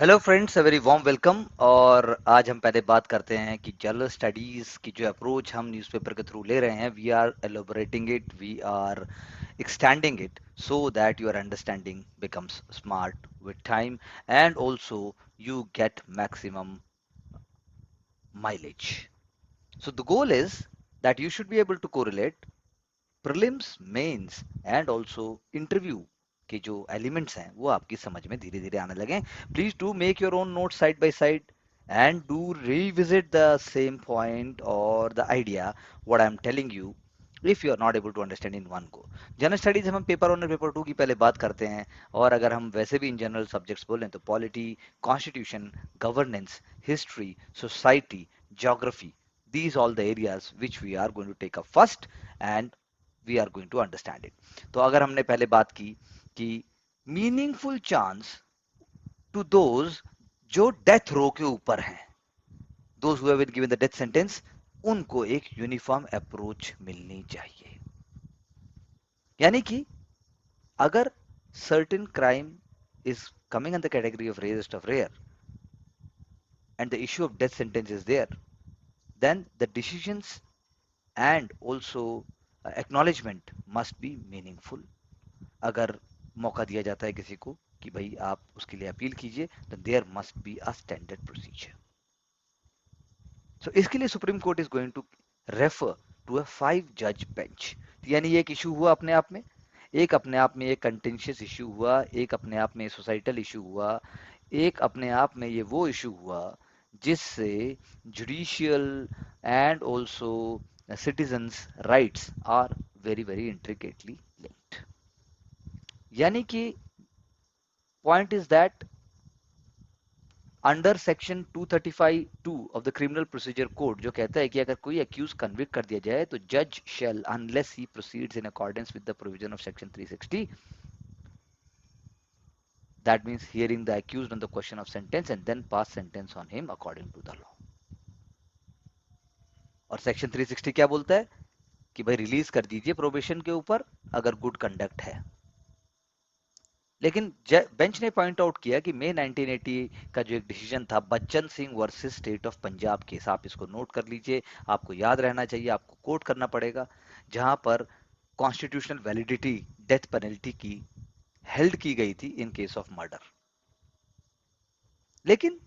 Hello friends, a very warm welcome. और आज हम पहले बात करते हैं कि जनरल स्टडीज की जो अप्रोच हम न्यूज़पेपर के थ्रू ले रहे हैं, we are elaborating it, we are extending it so that your understanding becomes smart with time, and also you get maximum mileage. So the goal is that you should be able to correlate prelims, mains and also interview के जो elements हैं वो आपकी समझ में धीरे धीरे आने लगे। Please do make your own note side by side and do revisit the same point or the idea what I am telling you if you are not able to understand in one go। General studies हम paper 1 और paper 2 की पहले बात करते हैं, और अगर हम वैसे भी इन जनरल सब्जेक्ट्स बोलें तो polity, constitution, governance, history, society, geography, these all the areas which we are going to take up first and we are going to understand it. तो अगर हमने पहले बात की कि मीनिंगफुल चांस टू दोज जो डेथ रो के ऊपर हैं, those who have been given the death sentence, उनको एक यूनिफॉर्म अप्रोच मिलनी चाहिए। यानी कि अगर certain crime is coming in the category of rarest of rare and the issue of death sentence is there, then the decisions and also acknowledgement must be meaningful। अगर मौका दिया जाता है किसी को कि भाई आप उसके लिए अपील कीजिए, तो there must be a standard procedure. So इसके लिए supreme court is going to refer to a 5 जज बेंच। यानी ये एक इशू हुआ अपने आप में, एक अपने आप में एक कंटेंशियस इशू हुआ, एक अपने आप में सोसाइटल इशू हुआ, एक अपने आप में ये वो इशू हुआ जिससे judicial and also citizens rights are very very intricately linked. यानी कि point is that under section 235(2) of the criminal procedure code, जो कहता है कि अगर कोई अक्यूज कन्विक्ट कर दिया जाए तो जज shall, unless he proceeds in accordance with the provision of section 360, that means hearing the accused on the question of sentence and then pass sentence on him according to the law। और section 360 क्या बोलता है कि भाई release कर दीजिए probation के ऊपर अगर गुड कंडक्ट है। लेकिन बेंच ने पॉइंट आउट किया कि मई 1980 का जो एक डिसीजन था, Bachchan Singh versus state of Punjab case, आप इसको नोट कर लीजिए, आपको याद रहना चाहिए, आपको कोट करना पड़ेगा, जहां पर कॉन्स्टिट्यूशनल वैलिडिटी डेथ पेनल्टी की हेल्ड की गई थी इन केस ऑफ मर्डर। लेकिन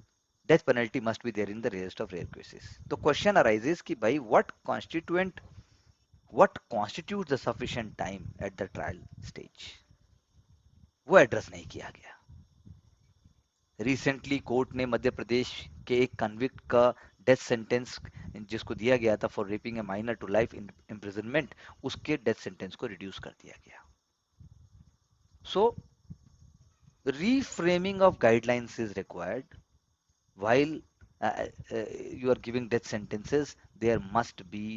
death penalty must be there in the rarest of rare cases. तो क्वेश्चन अराइजेस कि भाई what constitute the sufficient time at the trial stage, वो address नहीं किया गया। रिसेंटली कोर्ट ने मध्य प्रदेश के एक कन्विक्ट का डेथ सेंटेंस जिसको दिया गया था for raping a minor to life imprisonment, उसके डेथ सेंटेंस को रिड्यूस कर दिया गया। सो reframing of guidelines is required while you are giving death sentences. There must be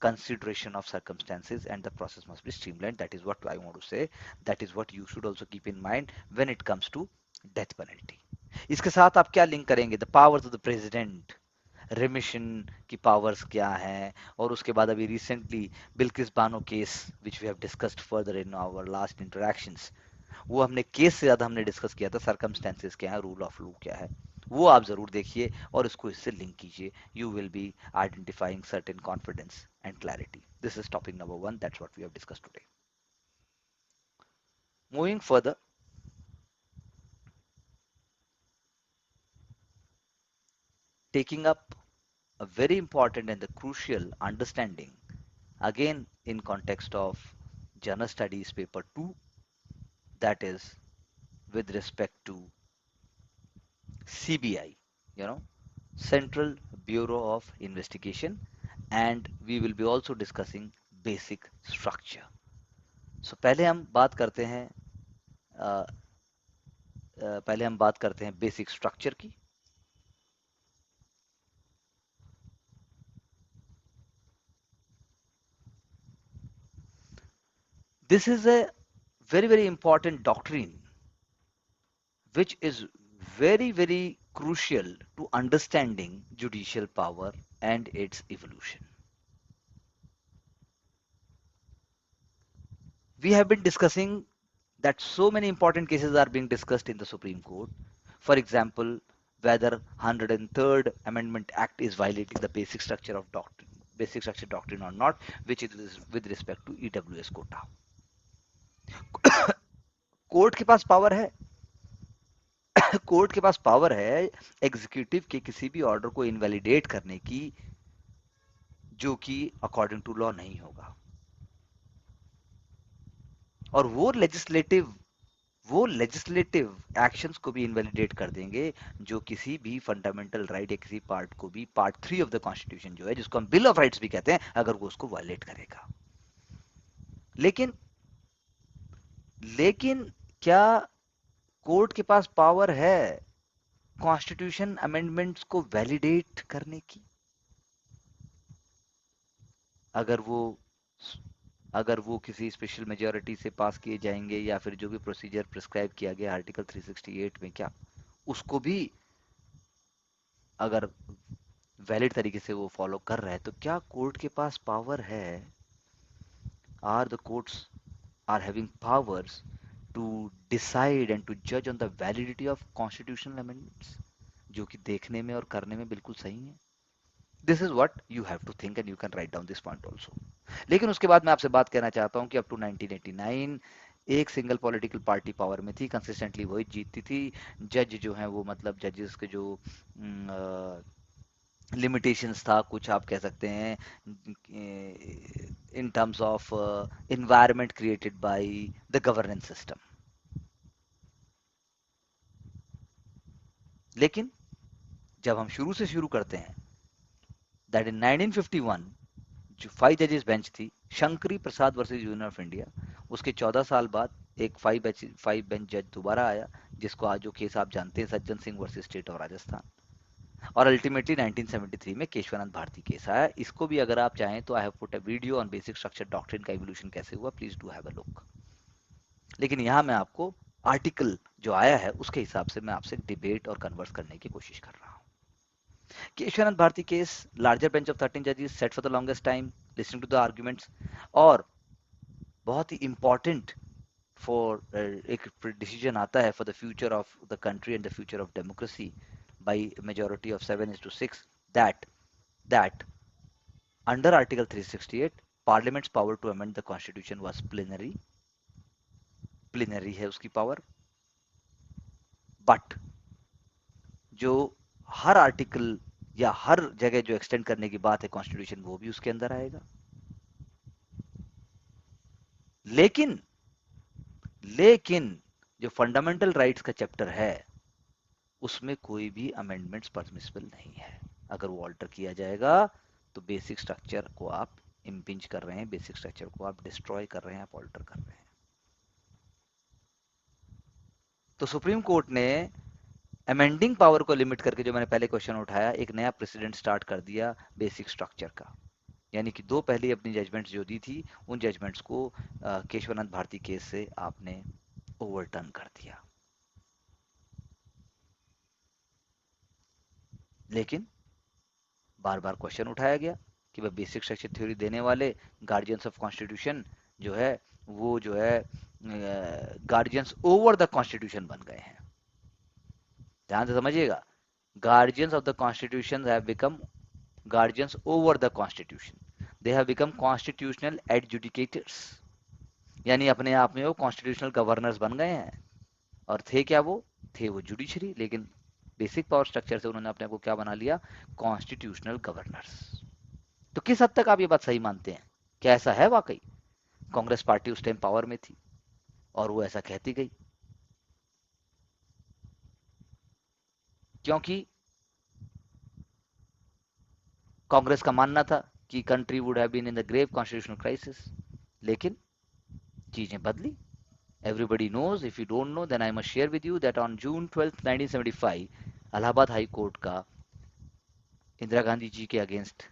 consideration of circumstances and the process must be streamlined. That is what I want to say. That is what you should also keep in mind when it comes to death penalty। इसके साथ आप क्या link करेंगे? The powers of the president, remission की powers क्या हैं, और उसके बाद अभी recently Bilkis Bano case which we have discussed further in our last interactions, वो हमने केस से ज्यादा हमने डिस्कस किया था सर्कमस्टेंसेस क्या है, रूल ऑफ लॉ क्या है। वो आप जरूर देखिए और इसको इससे लिंक कीजिए। You will be identifying certain confidence and clarity. This is topic number 1, that's what we have discussed today. Moving further, taking up a very important and the crucial understanding again in context of journal studies paper 2, that is with respect to CBI, you know, Central Bureau of Investigation, and we will be also discussing basic structure। So पहले हम बात करते हैं basic structure की। This is a very very important doctrine which is very very crucial to understanding judicial power and its evolution। We have been discussing that so many important cases are being discussed in the Supreme Court, For example, whether 103rd Amendment Act is violating the basic structure doctrine or not, which is with respect to EWS quota. Court के पास power है court के पास power है executive के किसी भी order को इनवैलिडेट करने की जो कि अकॉर्डिंग टू लॉ नहीं होगा, और वो लेजिस्लेटिव एक्शंस को भी इनवैलिडेट कर देंगे जो किसी भी फंडामेंटल राइट या किसी पार्ट को भी, पार्ट 3 ऑफ द कॉन्स्टिट्यूशन जो है, जिसको हम बिल ऑफ राइट्स भी कहते हैं, अगर वो उसको वायलेट करेगा। लेकिन लेकिन क्या कोर्ट के पास पावर है कॉन्स्टिट्यूशन अमेंडमेंट्स को वैलिडेट करने की? अगर वो अगर वो किसी स्पेशल मेजॉरिटी से पास किए जाएंगे या फिर जो भी प्रोसीजर प्रिस्क्राइब किया गया आर्टिकल 368 में, क्या उसको भी अगर वैलिड तरीके से वो फॉलो कर रहा है, तो क्या कोर्ट के पास पावर है, are the courts are having powers to decide and to जज on the validity of constitutional amendments, जो कि देखने में और करने में बिल्कुल सही है? This is what you have to think and you can write down this point also. लेकिन उसके बाद मैं आपसे बात कहना चाहता हूं कि अप टू 1989 एक सिंगल पॉलिटिकल पार्टी पावर में थी, कंसिस्टेंटली वही जीतती थी। जज जो है वो, मतलब जजेस के जो लिमिटेशंस था, कुछ आप कह सकते हैं in terms of environment created by the governance system. लेकिन जब हम शुरू से शुरू करते हैं, दैट इन 1951 जो 5 जजेस बेंच थी, शंकरी प्रसाद वर्सेस यूनियन ऑफ इंडिया, उसके 14 साल बाद एक 5 बेंच जज दोबारा आया, जिसको आज जो केस आप जानते हैं, Sajjan Singh versus state of Rajasthan. और अल्टीमेटली 1973 में केशवानंद भारती केस आया। इसको भी अगर आप चाहें तो I have put a video on basic structure doctrine का इवोल्यूशन कैसे हुआ, please do have a look. लेकिन यहाँ मैं आपको आर्टिकल जो आया है उसके हिसाब से मैं आपसे डिबेट और कन्वर्स करने की कोशिश कर रहा हूँ। Keshavananda Bharati case, larger bench of 13 जजेस set for the longest time listening to the arguments, और बहुत ही इंपॉर्टेंट फॉर एक डिसीजन आता है for the future of the country and the future of democracy by majority of 7:6, that under Article 368 Parliament's power to amend the Constitution was plenary है उसकी power, but जो हर article या हर जगह जो extend करने की बात है कॉन्स्टिट्यूशन, वो भी उसके अंदर आएगा। लेकिन लेकिन जो फंडामेंटल राइट्स का चैप्टर है उसमें कोई भी अमेंडमेंट्स परमिसिबल नहीं है। अगर वो ऑल्टर किया जाएगा तो बेसिक स्ट्रक्चर को आप इम्पिंज कर रहे हैं, बेसिक स्ट्रक्चर को आप डिस्ट्रॉय कर रहे हैं, आप ऑल्टर कर रहे हैं। तो सुप्रीम कोर्ट ने अमेंडिंग पावर को लिमिट करके, जो मैंने पहले क्वेश्चन उठाया, एक नया प्रेसिडेंट स्टार्ट कर दिया बेसिक स्ट्रक्चर का। यानी कि दो पहले अपनी जजमेंट्स जो दी थी, उन जजमेंट्स को केशवानंद भारती केस से आपने ओवरटर्न कर दिया। लेकिन बार बार क्वेश्चन उठाया गया कि भाई बेसिक स्ट्रक्चर थ्योरी देने वाले गार्जियंस ऑफ कॉन्स्टिट्यूशन जो है, वो जो है गार्जियंस ओवर द कॉन्स्टिट्यूशन बन गए हैं। ध्यान से समझिएगा, guardians of the constitution have become guardians over the constitution, they have become constitutional adjudicators, यानी अपने आप में वो कॉन्स्टिट्यूशनल गवर्नर्स बन गए हैं। और थे क्या वो? थे वो जुडिशरी, लेकिन बेसिक पावर स्ट्रक्चर से उन्होंने अपने आप को क्या बना लिया? Constitutional governors. तो किस हद तक आप ये बात सही मानते हैं? क्या ऐसा है वाकई? कांग्रेस पार्टी उस टाइम पावर में थी और वो ऐसा कहती गई, क्योंकि कांग्रेस का मानना था कि country would have been in the grave constitutional crisis. लेकिन चीजें बदली। Everybody knows, if you don't know then I must share with you that on June 12, 1975 Allahabad high court का इंदिरा गांधी जी के अगेंस्ट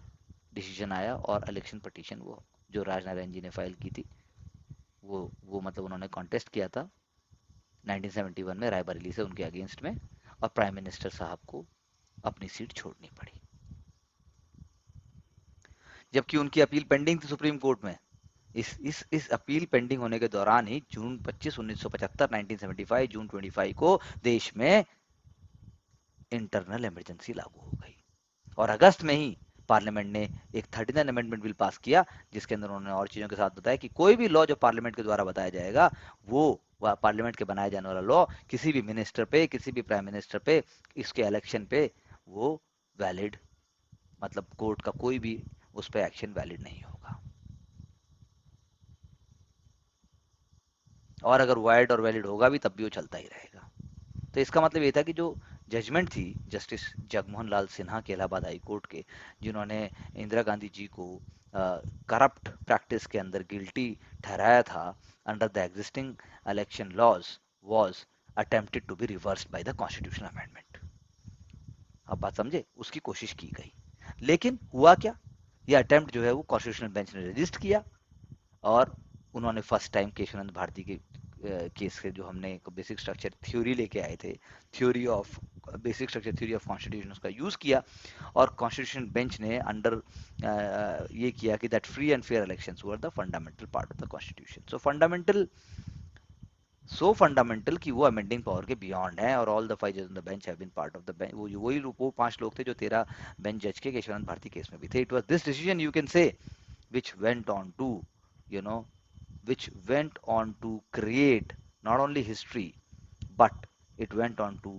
डिसीजन आया और इलेक्शन पटिशन, वो जो राजनारायण जी ने फाइल की थी, वो मतलब उन्होंने कॉन्टेस्ट किया था 1971 में रायबरेली से उनके अगेंस्ट में, और प्राइम मिनिस्टर साहब को अपनी सीट छोड़नी पड़ी, जबकि उनकी अपील पेंडिंग थी सुप्रीम कोर्ट में। इस अपील पेंडिंग होने के दौरान ही जून 25 1975 1975 जून 25 को देश में इंटरनल इमरजेंसी लागू हो गई। और अगस्त में ही पार्लियामेंट ने एक 39 अमेंडमेंट बिल पास किया, जिसके अंदर उन्होंने और चीजों के साथ बताया कि कोई भी लॉ जो पार्लियामेंट के द्वारा बताया जाएगा, वो पार्लियामेंट के बनाए जाने वाला लॉ किसी भी मिनिस्टर पे, किसी भी प्राइम मिनिस्टर पे, इसके इलेक्शन पे वो वैलिड, मतलब कोर्ट का कोई भी उस पर एक्शन वैलिड नहीं होगा। और अगर वाइड और वैलिड होगा भी तब भी वो चलता ही रहेगा। तो इसका मतलब ये था कि जो जजमेंट थी जस्टिस जगमोहन लाल सिन्हा के इलाहाबाद हाई कोर्ट के, जिन्होंने इंदिरा गांधी जी को करप्ट प्रैक्टिस के अंदर गिल्टी ठहराया था under the existing election laws, was attempted to be reversed by the constitutional amendment. अब बात समझे, उसकी कोशिश की गई, लेकिन हुआ क्या, ये अटेम्प्ट जो है वो कॉन्स्टिट्यूशनल बेंच ने रजिस्ट किया, और उन्होंने फर्स्ट टाइम केशवानंद भारती के केस के जो हमने बेसिक स्ट्रक्चर थ्योरी लेके आए थे, theory of basic structure theory of constitution, उसका यूज किया, और कॉन्स्टिट्यूशन बेंच ने अंडर ये किया कि that free and fair elections were the fundamental part of the constitution. So fundamental, so fundamental कि वो अमेंडिंग पावर के बियॉन्ड है, और ऑल द फाइव जज on the bench have been part of the bench. वो वही वो 5 लोग थे जो 13 बेंच जज के केशवानंद भारती केस में भी थे। It was this decision you can say which went on to, you know, which went on to create not only history, but it went on to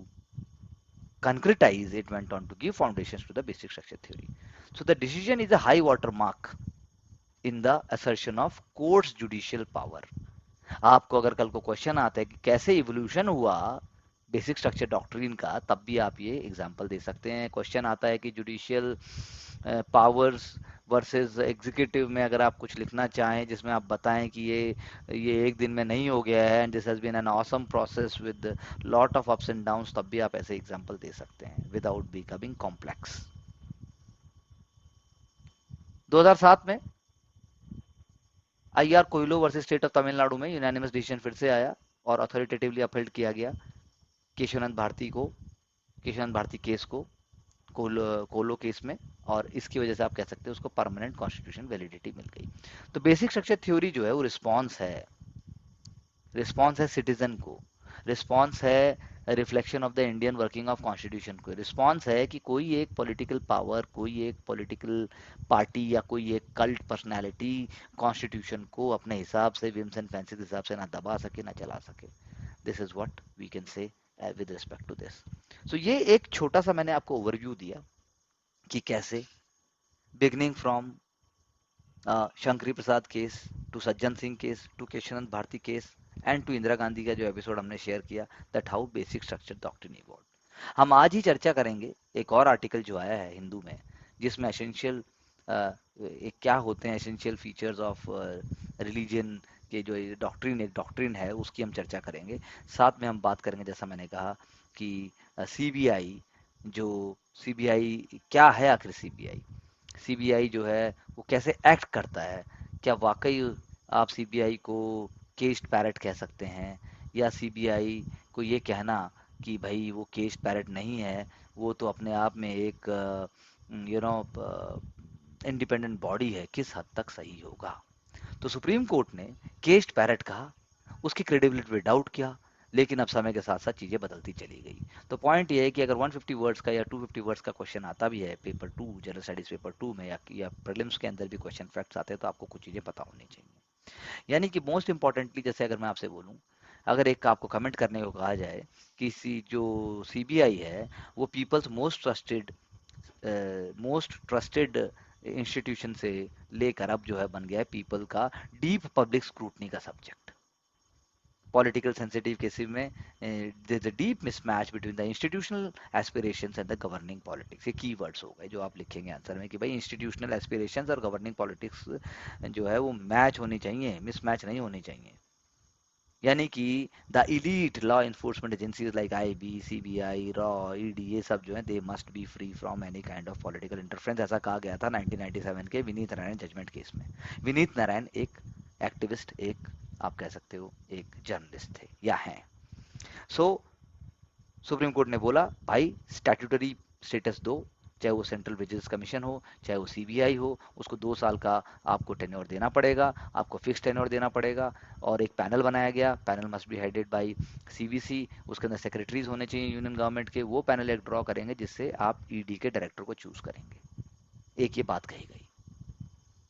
concretize, it went on to give foundations to the basic structure theory. So the decision is a high watermark in the assertion of court's judicial power. आपको अगर कल को question आता है कि कैसे evolution हुआ basic structure doctrine का, तब भी आप ये एग्जांपल दे सकते हैं। क्वेश्चन आता है कि जुडिशियल पावर्स वर्सेस एग्जीक्यूटिव में अगर आप कुछ लिखना चाहें जिसमें आप बताएं कि ये एक दिन में नहीं हो गया है, and this has been an awesome process with lot of ups and downs, तब भी आप ऐसे एग्जांपल दे सकते हैं विदाउट बिकमिंग कॉम्प्लेक्स। 2007 में IR Coelho versus state of Tamil Nadu में यूनानिमस डिसीजन फिर से आया और अथॉरिटेटिवली अपहेल्ड किया गया केशवानंद भारती को, केशवानंद भारती केस को, कोलो केस में, और इसकी वजह से आप कह सकते हैं उसको परमानेंट कॉन्स्टिट्यूशन वैलिडिटी मिल गई। तो बेसिक स्ट्रक्चर थ्योरी जो है वो रिस्पॉन्स है, रिस्पॉन्स है सिटीजन को, रिस्पॉन्स है reflection of the Indian working of constitution को, रिस्पॉन्स है कि कोई एक पॉलिटिकल पावर, कोई एक पॉलिटिकल पार्टी या कोई एक कल्ट पर्सनैलिटी कॉन्स्टिट्यूशन को अपने हिसाब से, विम्स एंड फैंसी के हिसाब से ना दबा सके ना चला सके। This is what we can say with respect to this. So ये एक छोटा सा मैंने आपको ओवरव्यू दिया कि कैसे beginning from Shankari Prasad case to Sajjan Singh case to Kesavananda Bharati case and to Indira Gandhi का जो एपिसोड हमने शेयर किया, that how basic structure doctrine evolve. हम आज ही चर्चा करेंगे एक और आर्टिकल जो आया है हिंदू में, जिसमें एसेंशियल एक क्या होते हैं एसेंशियल फीचर्स ऑफ रिलीजन के जो डॉक्ट्रिन, एक डॉक्ट्रिन है उसकी हम चर्चा करेंगे। साथ में हम बात करेंगे, जैसा मैंने कहा कि सीबीआई, जो सीबीआई क्या है आखिर, सीबीआई, सीबीआई जो है वो कैसे एक्ट करता है, क्या वाकई आप सीबीआई को केस्ड पैरेट कह सकते हैं, या सीबीआई को ये कहना कि भाई वो केस्ड पैरेट नहीं है, वो तो अपने आप में एक यू नो इंडिपेंडेंट बॉडी है, किस हद तक सही होगा। तो सुप्रीम कोर्ट ने केस्ड पैरेट कहा, उसकी क्रेडिबिलिटी पे डाउट किया, लेकिन अब समय के साथ साथ चीजें बदलती चली गई। तो पॉइंट ये है कि अगर 150 वर्ड्स का या 250 वर्ड्स का क्वेश्चन आता भी है पेपर 2, जनरल स्टडीज पेपर 2 में, या प्रीलिम्स के अंदर भी क्वेश्चन फैक्ट्स आते हैं, तो आपको कुछ चीजें पता होनी चाहिए। यानी कि मोस्ट इंपॉर्टेंटली, जैसे अगर मैं आपसे बोलूं, अगर एक आपको कमेंट करने को कहा जाए कि जो सीबीआई है वो पीपल्स मोस्ट ट्रस्टेड इंस्टीट्यूशन से लेकर अब जो है बन गया है पीपल का डीप पब्लिक स्क्रूटनी का सब्जेक्ट। पॉलिटिकल सेंसिटिव केसेस में there is a deep mismatch between the institutional aspirations and the governing politics. ये कीवर्ड्स हो गए जो आप लिखेंगे आंसर में कि भाई इंस्टीट्यूशनल एस्पिरेशंस और गवर्निंग पॉलिटिक्स जो है वो मैच होनी चाहिए, मिसमैच नहीं होनी चाहिए। यानी कि the elite law enforcement agencies like IB, CBI, raw, ED, ये सब जो है they must be free from any kind of political interference, ऐसा कहा गया था 1997 के विनीत नारायण जजमेंट केस में। विनीत नारायण एक एक्टिविस्ट, एक आप कह सकते हो एक जर्नलिस्ट थे या हैं। सो सुप्रीम कोर्ट ने बोला भाई स्टैट्यूटरी स्टेटस दो, चाहे वो सेंट्रल विजिलेंस कमीशन हो, चाहे वो सीबीआई हो, उसको 2 साल का आपको टेन्योर देना पड़ेगा, आपको फिक्स टेन्योर देना पड़ेगा। और एक पैनल बनाया गया, panel must be headed by CVC, उसके अंदर सेक्रेटरीज होने चाहिए यूनियन गवर्नमेंट के, वो पैनल एक ड्रॉ करेंगे जिससे आप ईडी के डायरेक्टर को चूज करेंगे। एक ये बात कही गई,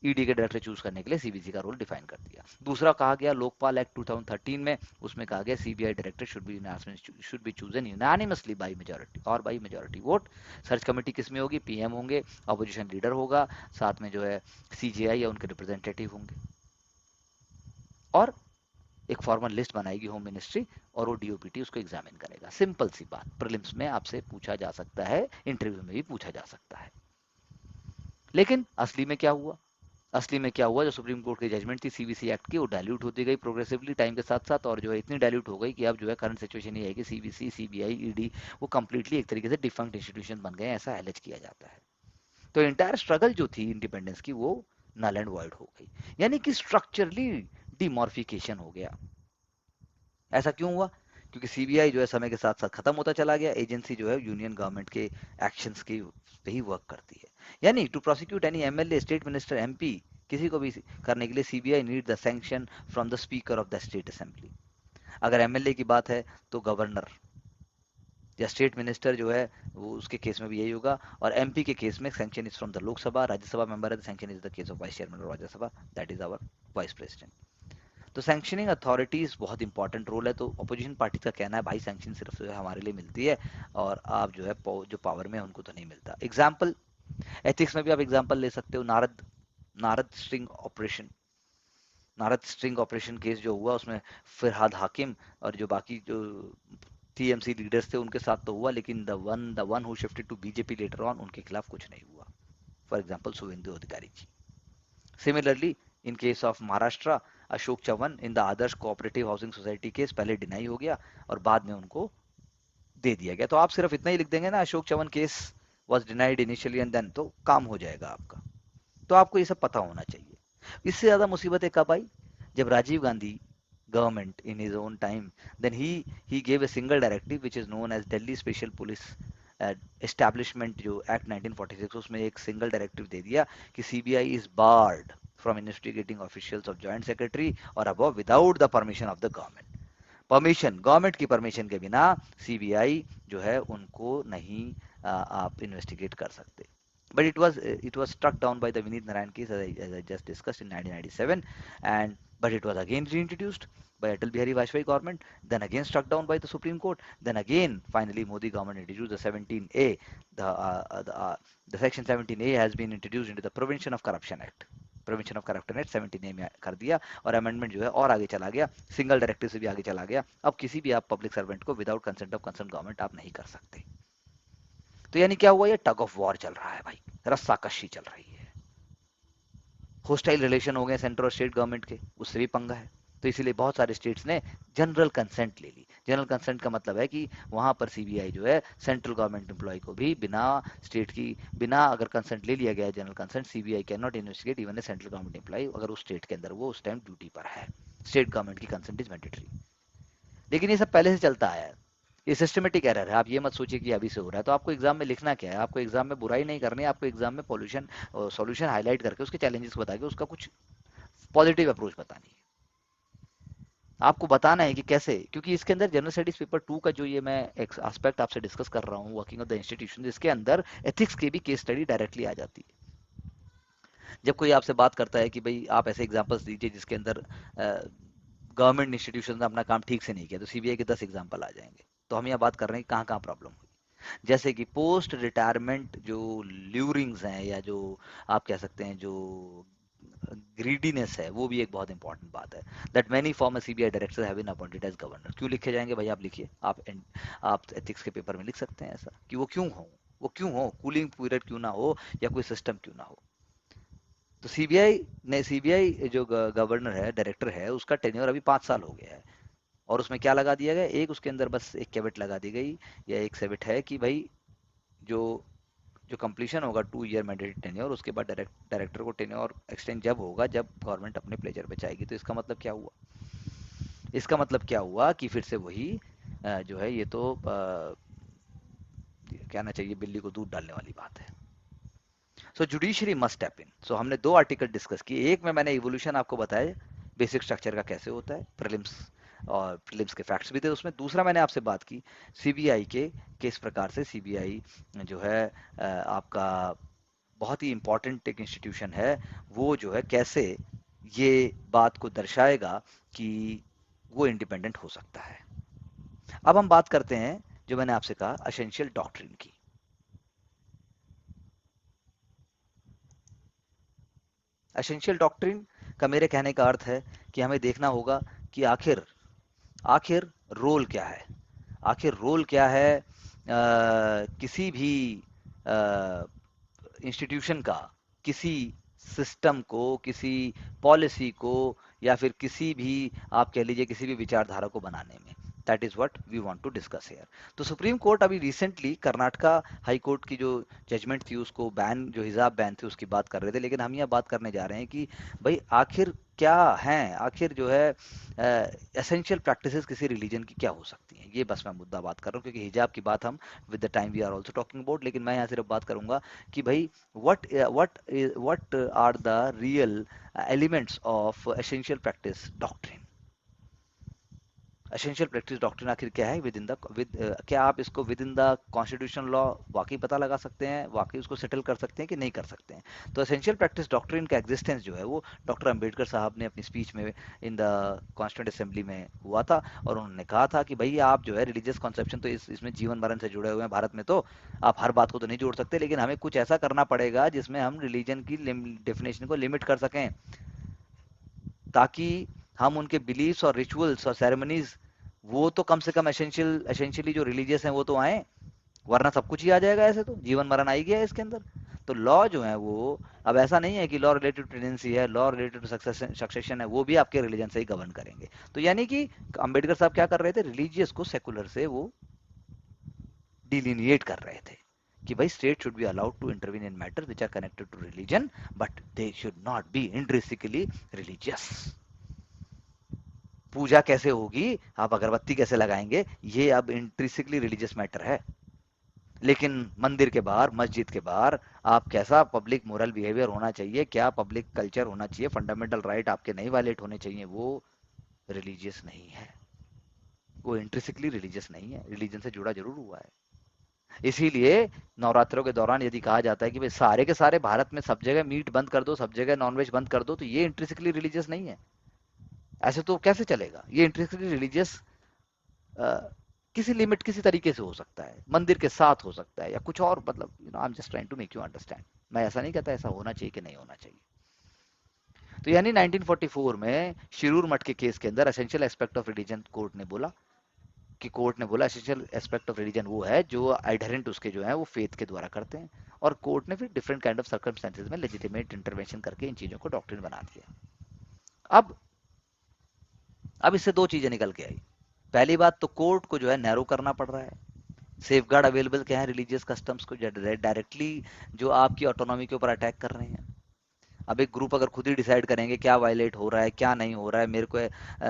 ईडी के डायरेक्टर चूज करने के लिए सीबीसी का रोल डिफाइन कर दिया। दूसरा कहा गया लोकपाल एक्ट 2013 में, उसमें कहा गया CBI director should be chosen unanimously by majority और by majority vote. Search committee किस में होगी? पीएम होंगे, अपोजिशन लीडर होगा, साथ में जो है सीजेआई या उनके रिप्रेजेंटेटिव होंगे, और एक फॉर्मल लिस्ट बनाएगी होम मिनिस्ट्री, और वो डीओपीटी उसको एग्जामिन करेगा। सिंपल सी बात, प्रीलिम्स में आपसे पूछा जा सकता है, इंटरव्यू में भी पूछा जा सकता है। लेकिन असली में क्या हुआ? असली में क्या हुआ, जो सुप्रीम कोर्ट की जजमेंट थी सीवीसी एक्ट की, वो डाइल्यूट होती गई प्रोग्रेसिवली टाइम के साथ साथ, और जो है इतनी डाइल्यूट हो गई कि अब जो है करंट सिचुएशन ये है कि सीवीसी, सीबीआई, ईडी वो कंप्लीटली एक तरीके से डिफंक्ट इंस्टीट्यूशन बन गए, ऐसा एलिज किया जाता है। तो इंटायर स्ट्रगल जो थी इंडिपेंडेंस की, वो नल एंड वॉइड हो गई, यानी कि स्ट्रक्चरली डिमॉर्फिकेशन हो गया। ऐसा क्यों हुआ? क्योंकि सीबीआई जो है समय के साथ साथ खत्म होता चला गया, एजेंसी जो है यूनियन गवर्नमेंट के एक्शंस की पे ही वर्क करती है। यानी to prosecute any MLA, state minister, MP, किसी को भी करने के लिए CBI need the sanction from the speaker of the state assembly. अगर एमएलए की बात है तो गवर्नर या स्टेट मिनिस्टर जो है वो, उसके केस में भी यही होगा। और एमपी के केस में sanction is from the Lok Sabha, Rajya Sabha member है, sanction is the case of vice chairman of Rajya Sabha, that is our vice president. तो सैंक्शनिंग अथॉरिटीज बहुत इंपॉर्टेंट रोल है। तो अपोजिशन पार्टी का कहना है भाई सैंक्शन सिर्फ जो है हमारे लिए मिलती है, और आप जो है जो पावर में है उनको तो नहीं मिलता। एग्जाम्पल, एथिक्स में भी आप एग्जाम्पल ले सकते हो, Narad Narad string operation, Narad string operation case जो हुआ, उसमें फिरहाद हाकिम और जो बाकी जो टीएमसी लीडर्स थे उनके साथ तो हुआ, लेकिन the one who shifted to BJP later on, उनके खिलाफ कुछ नहीं हुआ। For example Suvendu Adhikari ji. Similarly in case of Maharashtra, Ashok Chavan in the Adarsh cooperative housing society case पहले डिनाई हो गया और बाद में उनको दे दिया गया। तो आप सिर्फ इतना ही लिख देंगे ना, Ashok Chavan case was denied initially and then, तो काम हो जाएगा आपका। तो आपको ये सब पता होना चाहिए। इससे ज्यादा मुसीबतें कब आई? जब Rajiv Gandhi government in his own time, then he gave a single directive which is known as Delhi special police establishment जो एक्ट 1946, उसमें एक सिंगल डायरेक्टिव दे दिया कि CBI is barred from investigating officials of joint secretary और above without the permission of the government. Permission, government की permission के बिना सीबीआई जो है उनको नहीं आप इन्वेस्टिगेट कर सकते। But it was struck down by the Vineet Narayan case, as I just discussed, in 1997, and but it was again reintroduced by Atal Bihari Vajpayee government, then again struck down by the Supreme Court, then again finally Modi government introduced the 17A. The section 17A has been introduced into the Prevention of Corruption Act, prevention of corruption act 17A में कर दिया, और amendment जो है और आगे चला गया, सिंगल डायरेक्टिव से भी आगे चला गया। अब किसी भी आप पब्लिक सर्वेंट को without consent of concern government आप नहीं कर सकते। तो यानी क्या हुआ, ये टग ऑफ वॉर चल रहा है भाई, रस्साकशी चल रही है, होस्टाइल रिलेशन हो गए सेंट्रल और स्टेट गवर्नमेंट के, उससे भी पंगा है। तो इसीलिए बहुत सारे स्टेट्स ने जनरल कंसेंट ले ली। जनरल कंसेंट का मतलब है कि वहां पर सीबीआई जो है सेंट्रल गवर्नमेंट एम्प्लॉय को भी बिना स्टेट की, बिना अगर कंसेंट ले लिया गया है general consent, CBI can not investigate even a central government employ अगर उस स्टेट के अंदर वो उस टाइम ड्यूटी पर है। स्टेट गवर्नमेंट की कंसेंट इज मैंडेटरी। लेकिन ये सब पहले से चलता आया है, ये सिस्टमेटिक एरर है। आप ये मत सोचिए कि अभी से हो रहा है। तो आपको एग्जाम में लिखना क्या है? आपको एग्जाम में बुराई नहीं करनी है, आपको एग्जाम में पॉल्यूशन सॉल्यूशन हाईलाइट करके उसके चैलेंजेस को बता के उसका कुछ पॉजिटिव अप्रोच बतानी है। आपको बताना है कि कैसे, क्योंकि इसके अंदर जनरल स्टडीज पेपर 2 का जो ये मैं एक एस्पेक्ट आपसे डिस्कस कर रहा हूँ, वर्किंग ऑफ द इंस्टीट्यूशन, इसके अंदर एथिक्स की भी केस स्टडी डायरेक्टली आ जाती है। जब कोई आपसे बात करता है कि भाई आप ऐसे एग्जांपल्स दीजिए जिसके अंदर गवर्नमेंट इंस्टीट्यूशन ने अपना काम ठीक से नहीं किया, तो सीबीआई के 10 एग्जांपल आ जाएंगे। तो हम यहाँ बात कर रहे हैं कहाँ कहाँ प्रॉब्लम हुई। जैसे कि पोस्ट रिटायरमेंट जो ल्यूरिंग्स हैं, या जो आप कह सकते हैं जो ग्रीडीनेस है, वो भी एक बहुत इंपॉर्टेंट बात है। That many former CBI directors have been appointed as governor. क्यों लिखे जाएंगे भाई? आप लिखिए, आप एथिक्स के पेपर में लिख सकते हैं ऐसा कि वो क्यों हो, वो क्यों हो, कूलिंग पीरियड क्यों ना हो, या कोई सिस्टम क्यों ना हो। तो सीबीआई जो गवर्नर है, डायरेक्टर है, उसका टेन्योर अभी 5 साल हो गया है, और उसमें क्या लगा दिया गया, एक उसके अंदर बस एक कैवेट लगा दी गई, या एक सेविट है कि भाई जो जो कंप्लीशन होगा 2 ईयर मैंडेटरी टेन्योर, उसके बाद डायरेक्टर को टेन्योर एक्सटेंड जब होगा जब गवर्नमेंट अपने प्लेजर पे चाहेगी। तो इसका मतलब क्या हुआ? इसका मतलब क्या हुआ कि फिर से वही जो है, ये तो कहना चाहिए बिल्ली को दूध डालने वाली बात है। सो जुडिशरी मस्ट स्टेप इन। सो हमने दो आर्टिकल डिस्कस किए, एक में मैंने इवोल्यूशन आपको बताया बेसिक स्ट्रक्चर का कैसे होता है, प्रीलिम्स और प्रीलिम्स के फैक्ट्स भी थे उसमें। दूसरा मैंने आपसे बात की सीबीआई के किस प्रकार से सीबीआई जो है आपका बहुत ही इंपॉर्टेंट एक इंस्टीट्यूशन है, वो जो है कैसे ये बात को दर्शाएगा कि वो इंडिपेंडेंट हो सकता है। अब हम बात करते हैं जो मैंने आपसे कहा एसेंशियल डॉक्ट्रिन की। एसेंशियल डॉक्ट्रिन का मेरे कहने का अर्थ है कि हमें देखना होगा कि आखिर आखिर रोल क्या है, आखिर रोल क्या है किसी भी इंस्टीट्यूशन का, किसी सिस्टम को, किसी पॉलिसी को, या फिर किसी भी आप कह लीजिए किसी भी विचारधारा को बनाने में। That is what we want to discuss here. तो सुप्रीम कोर्ट अभी रिसेंटली कर्नाटका हाई कोर्ट की जो जजमेंट थी उसको बैन, जो हिजाब बैन थी उसकी बात कर रहे थे, लेकिन हम यह बात करने जा रहे हैं कि भाई आखिर क्या है, आखिर जो है एसेंशियल प्रैक्टिसेस किसी रिलीजन की क्या हो सकती हैं। ये बस मैं मुद्दा बात कर रहा हूँ, क्योंकि हिजाब की बात हम with the time we are also talking about, लेकिन मैं यहाँ सिर्फ बात करूंगा कि भाई what are the real elements of essential practice doctrine. Essential practice doctrine आखिर क्या है, क्या आप इसको within the constitution law वाकई पता लगा सकते हैं, वाकई उसको सेटल कर सकते हैं कि नहीं कर सकते हैं। तो एसेंशियल प्रैक्टिस डॉक्ट्रिन का एग्जिस्टेंस जो है वो डॉक्टर अंबेडकर साहब ने अपनी स्पीच में इन द कॉन्स्टिट्यूंट असेंबली में हुआ था, और उन्होंने कहा था कि भाई आप जो है रिलीजियस कॉन्सेप्शन तो इसमें जीवन मरण से जुड़े हुए हैं भारत में, तो आप हर बात को तो नहीं जोड़ सकते, लेकिन हमें कुछ ऐसा करना पड़ेगा जिसमें हम रिलीजन की डेफिनेशन को लिमिट कर सकें, ताकि हम उनके बिलीव्स और रिचुअल्स और सेरेमनीज वो तो कम से कम एसेंशियली जो रिलीजियस हैं वो तो आए, वरना सब कुछ ही आ जाएगा, ऐसे तो जीवन मरण आ ही गया है इसके अंदर। तो लॉ जो है वो अब ऐसा नहीं है कि लॉ रिलेटेड टू प्रेगनेंसी है, लॉ रिलेटेड टू सक्सेशन है, वो भी आपके रिलीजन से ही गवर्न करेंगे। तो यानी कि अंबेडकर साहब क्या कर रहे थे, रिलीजियस को सेकुलर से वो डिलिनिएट कर रहे थे कि भाई state should be allowed to intervene in matter which are connected to religion, but they should not be intrinsically religious. पूजा कैसे होगी, आप अगरबत्ती कैसे लगाएंगे, ये अब इंट्रिंसिकली रिलीजियस मैटर है। लेकिन मंदिर के बाहर, मस्जिद के बाहर आप कैसा पब्लिक मोरल बिहेवियर होना चाहिए, क्या पब्लिक कल्चर होना चाहिए, फंडामेंटल राइट आपके नहीं वायलेट होने चाहिए, वो रिलीजियस नहीं है, वो इंट्रिंसिकली रिलीजियस नहीं है, रिलीजन से जुड़ा जरूर हुआ है। इसीलिए नवरात्रों के दौरान यदि कहा जाता है कि भाई सारे के सारे भारत में सब जगह मीट बंद कर दो, सब जगह नॉनवेज बंद कर दो, तो ये इंट्रिंसिकली रिलीजियस नहीं है। ऐसे तो कैसे चलेगा, ये इंट्रिंसिकली रिलीजियस किसी लिमिट, किसी तरीके से हो सकता है, मंदिर के साथ हो सकता है, या कुछ और, मतलब I am just trying to make you understand. मैं ऐसा नहीं कहता ऐसा होना चाहिए कि नहीं होना चाहिए। तो यानी 1944 में शिरूर मठ के केस के अंदर essential aspect of religion court ने बोला, कि कोर्ट ने बोला एसेंशियल एस्पेक्ट ऑफ रिलीजन वो है जो एडहेरेंट उसके जो है वो फेथ के द्वारा करते हैं, और कोर्ट ने फिर डिफरेंट काइंड ऑफ सर्कमस्टेंसेज में लेजिटिमेट इंटरवेंशन करके इन चीजों को डॉक्ट्रिन बना दिया। अब अब इससे दो चीजें निकल के आई। पहली बात तो कोर्ट को जो है नैरो करना पड़ रहा है, सेफ गार्ड अवेलेबल क्या है रिलीजियस कस्टम्स को डायरेक्टली जो आपकी ऑटोनॉमी के ऊपर अटैक कर रहे हैं। अब एक ग्रुप अगर खुद ही डिसाइड करेंगे क्या वायलेट हो रहा है क्या नहीं हो रहा है, मेरे को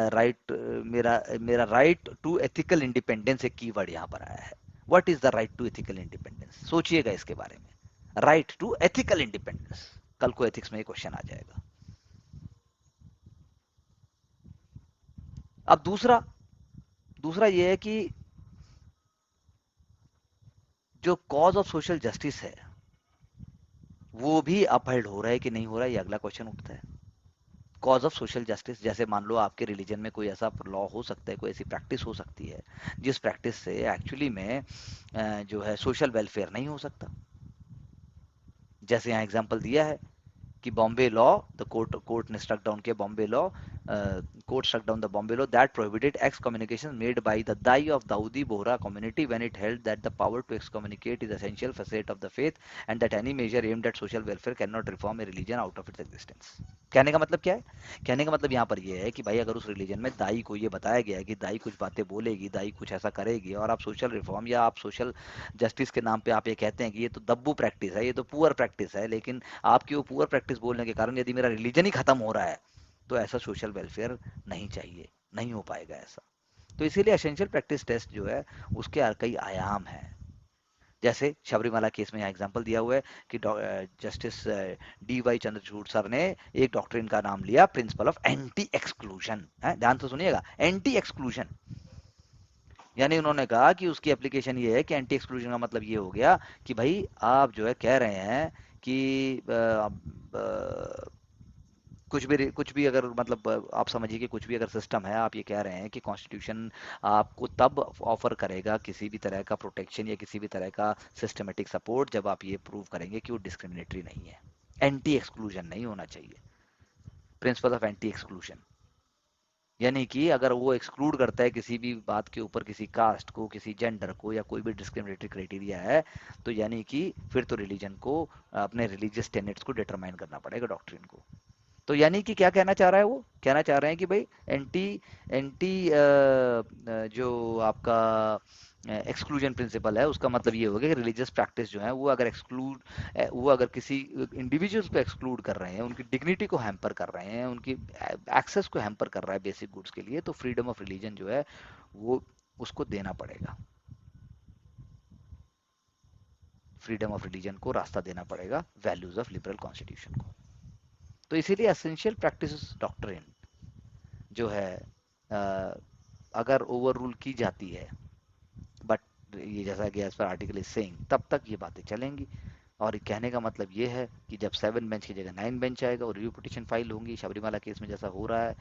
राइट, मेरा मेरा राइट टू एथिकल इंडिपेंडेंस एक कीवर्ड यहाँ पर आया है। What is the right to ethical independence, सोचिएगा इसके बारे में, राइट टू एथिकल इंडिपेंडेंस, कल को एथिक्स में ये क्वेश्चन आ जाएगा। अब दूसरा दूसरा ये है कि जो कॉज ऑफ सोशल जस्टिस है वो भी अपहेल्ड हो रहा है कि नहीं हो रहा है, ये अगला क्वेश्चन उठता है। कॉज ऑफ सोशल जस्टिस, जैसे मान लो आपके रिलीजन में कोई ऐसा लॉ हो सकता है, कोई ऐसी प्रैक्टिस हो सकती है जिस प्रैक्टिस से एक्चुअली में जो है सोशल वेलफेयर नहीं हो सकता। जैसे यहाँ एग्जांपल दिया है कि बॉम्बे लॉ, द कोर्ट ने स्ट्रक डाउन किया Bombay law, court struck down the Bombay law that prohibited excommunication made by the Dai of Dawoodi Bohra community when it held that the power to excommunicate is essential facet of the faith and that any measure aimed at social welfare cannot reform a religion out of its existence। कहने का मतलब क्या है, कहने का मतलब यहाँ पर यह है कि भाई अगर उस रिलीजन में दाई को ये बताया गया है कि दाई कुछ बातें बोलेगी, दाई कुछ ऐसा करेगी, और आप सोशल रिफॉर्म या आप सोशल जस्टिस के नाम पे आप ये कहते हैं कि ये तो दब्बू प्रैक्टिस है, ये तो पुअर प्रैक्टिस है, लेकिन आपकी वो पुअर प्रैक्टिस बोलने के कारण यदि मेरा रिलीजन ही खत्म हो रहा है, तो ऐसा सोशल वेलफेयर नहीं चाहिए, नहीं हो पाएगा ऐसा। तो इसीलिए एसेंशियल प्रैक्टिस टेस्ट जो है उसके कई आयाम हैं। जैसे शबरीमाला केस में यहाँ एग्जांपल दिया हुआ है कि जस्टिस DY चंद्रचूड़ सर ने एक डॉक्ट्रिन का नाम लिया, प्रिंसिपल ऑफ एंटी एक्सक्लूजन है, ध्यान से सुनिएगा, एंटी एक्सक्लूजन। यानी उन्होंने कहा कि उसकी एप्लीकेशन ये है कि एंटी एक्सक्लूजन का मतलब ये हो गया कि भाई आप जो है कह रहे हैं कि कुछ भी अगर मतलब आप समझिए कि कुछ भी अगर सिस्टम है, आप ये कह रहे हैं कि कॉन्स्टिट्यूशन आपको तब ऑफर करेगा किसी भी तरह का प्रोटेक्शन या किसी भी तरह का सिस्टमेटिक सपोर्ट जब आप ये प्रूव करेंगे कि वो डिस्क्रिमिनेटरी नहीं है, एंटी एक्सक्लूजन नहीं होना चाहिए, प्रिंसिपल ऑफ एंटी एक्सक्लूजन। यानी कि अगर वो एक्सक्लूड करता है किसी भी बात के ऊपर, किसी कास्ट को, किसी जेंडर को, या कोई भी डिस्क्रिमिनेटरी क्राइटेरिया है, तो यानी कि फिर तो रिलीजन को अपने रिलीजियस टेनेट्स को डिटरमाइन करना पड़ेगा डॉक्ट्रिन को। तो यानी कि क्या कहना चाह रहा है वो, कहना चाह रहे हैं कि भाई एंटी एंटी जो आपका एक्सक्लूजन प्रिंसिपल है, उसका मतलब ये होगा कि रिलीजियस प्रैक्टिस जो है वो अगर एक्सक्लूड, वो अगर किसी इंडिविजुअल्स को एक्सक्लूड कर रहे हैं, उनकी डिग्निटी को हैम्पर कर रहे हैं, उनकी एक्सेस को हैम्पर कर रहा है बेसिक गुड्स के लिए, तो फ्रीडम ऑफ रिलीजन जो है वो उसको देना पड़ेगा, फ्रीडम ऑफ रिलीजन को रास्ता देना पड़ेगा वैल्यूज ऑफ लिबरल कॉन्स्टिट्यूशन को। तो इसीलिए एसेंशियल प्रैक्टिस डॉक्ट्रिन जो है अगर ओवर रूल की जाती है, बट ये जैसा कि as per article is saying, तब तक ये बातें चलेंगी। और कहने का मतलब ये है कि जब 7 बेंच की जगह 9 बेंच आएगा और रिव्यू पिटिशन फाइल होंगी शबरीमाला केस में जैसा हो रहा है,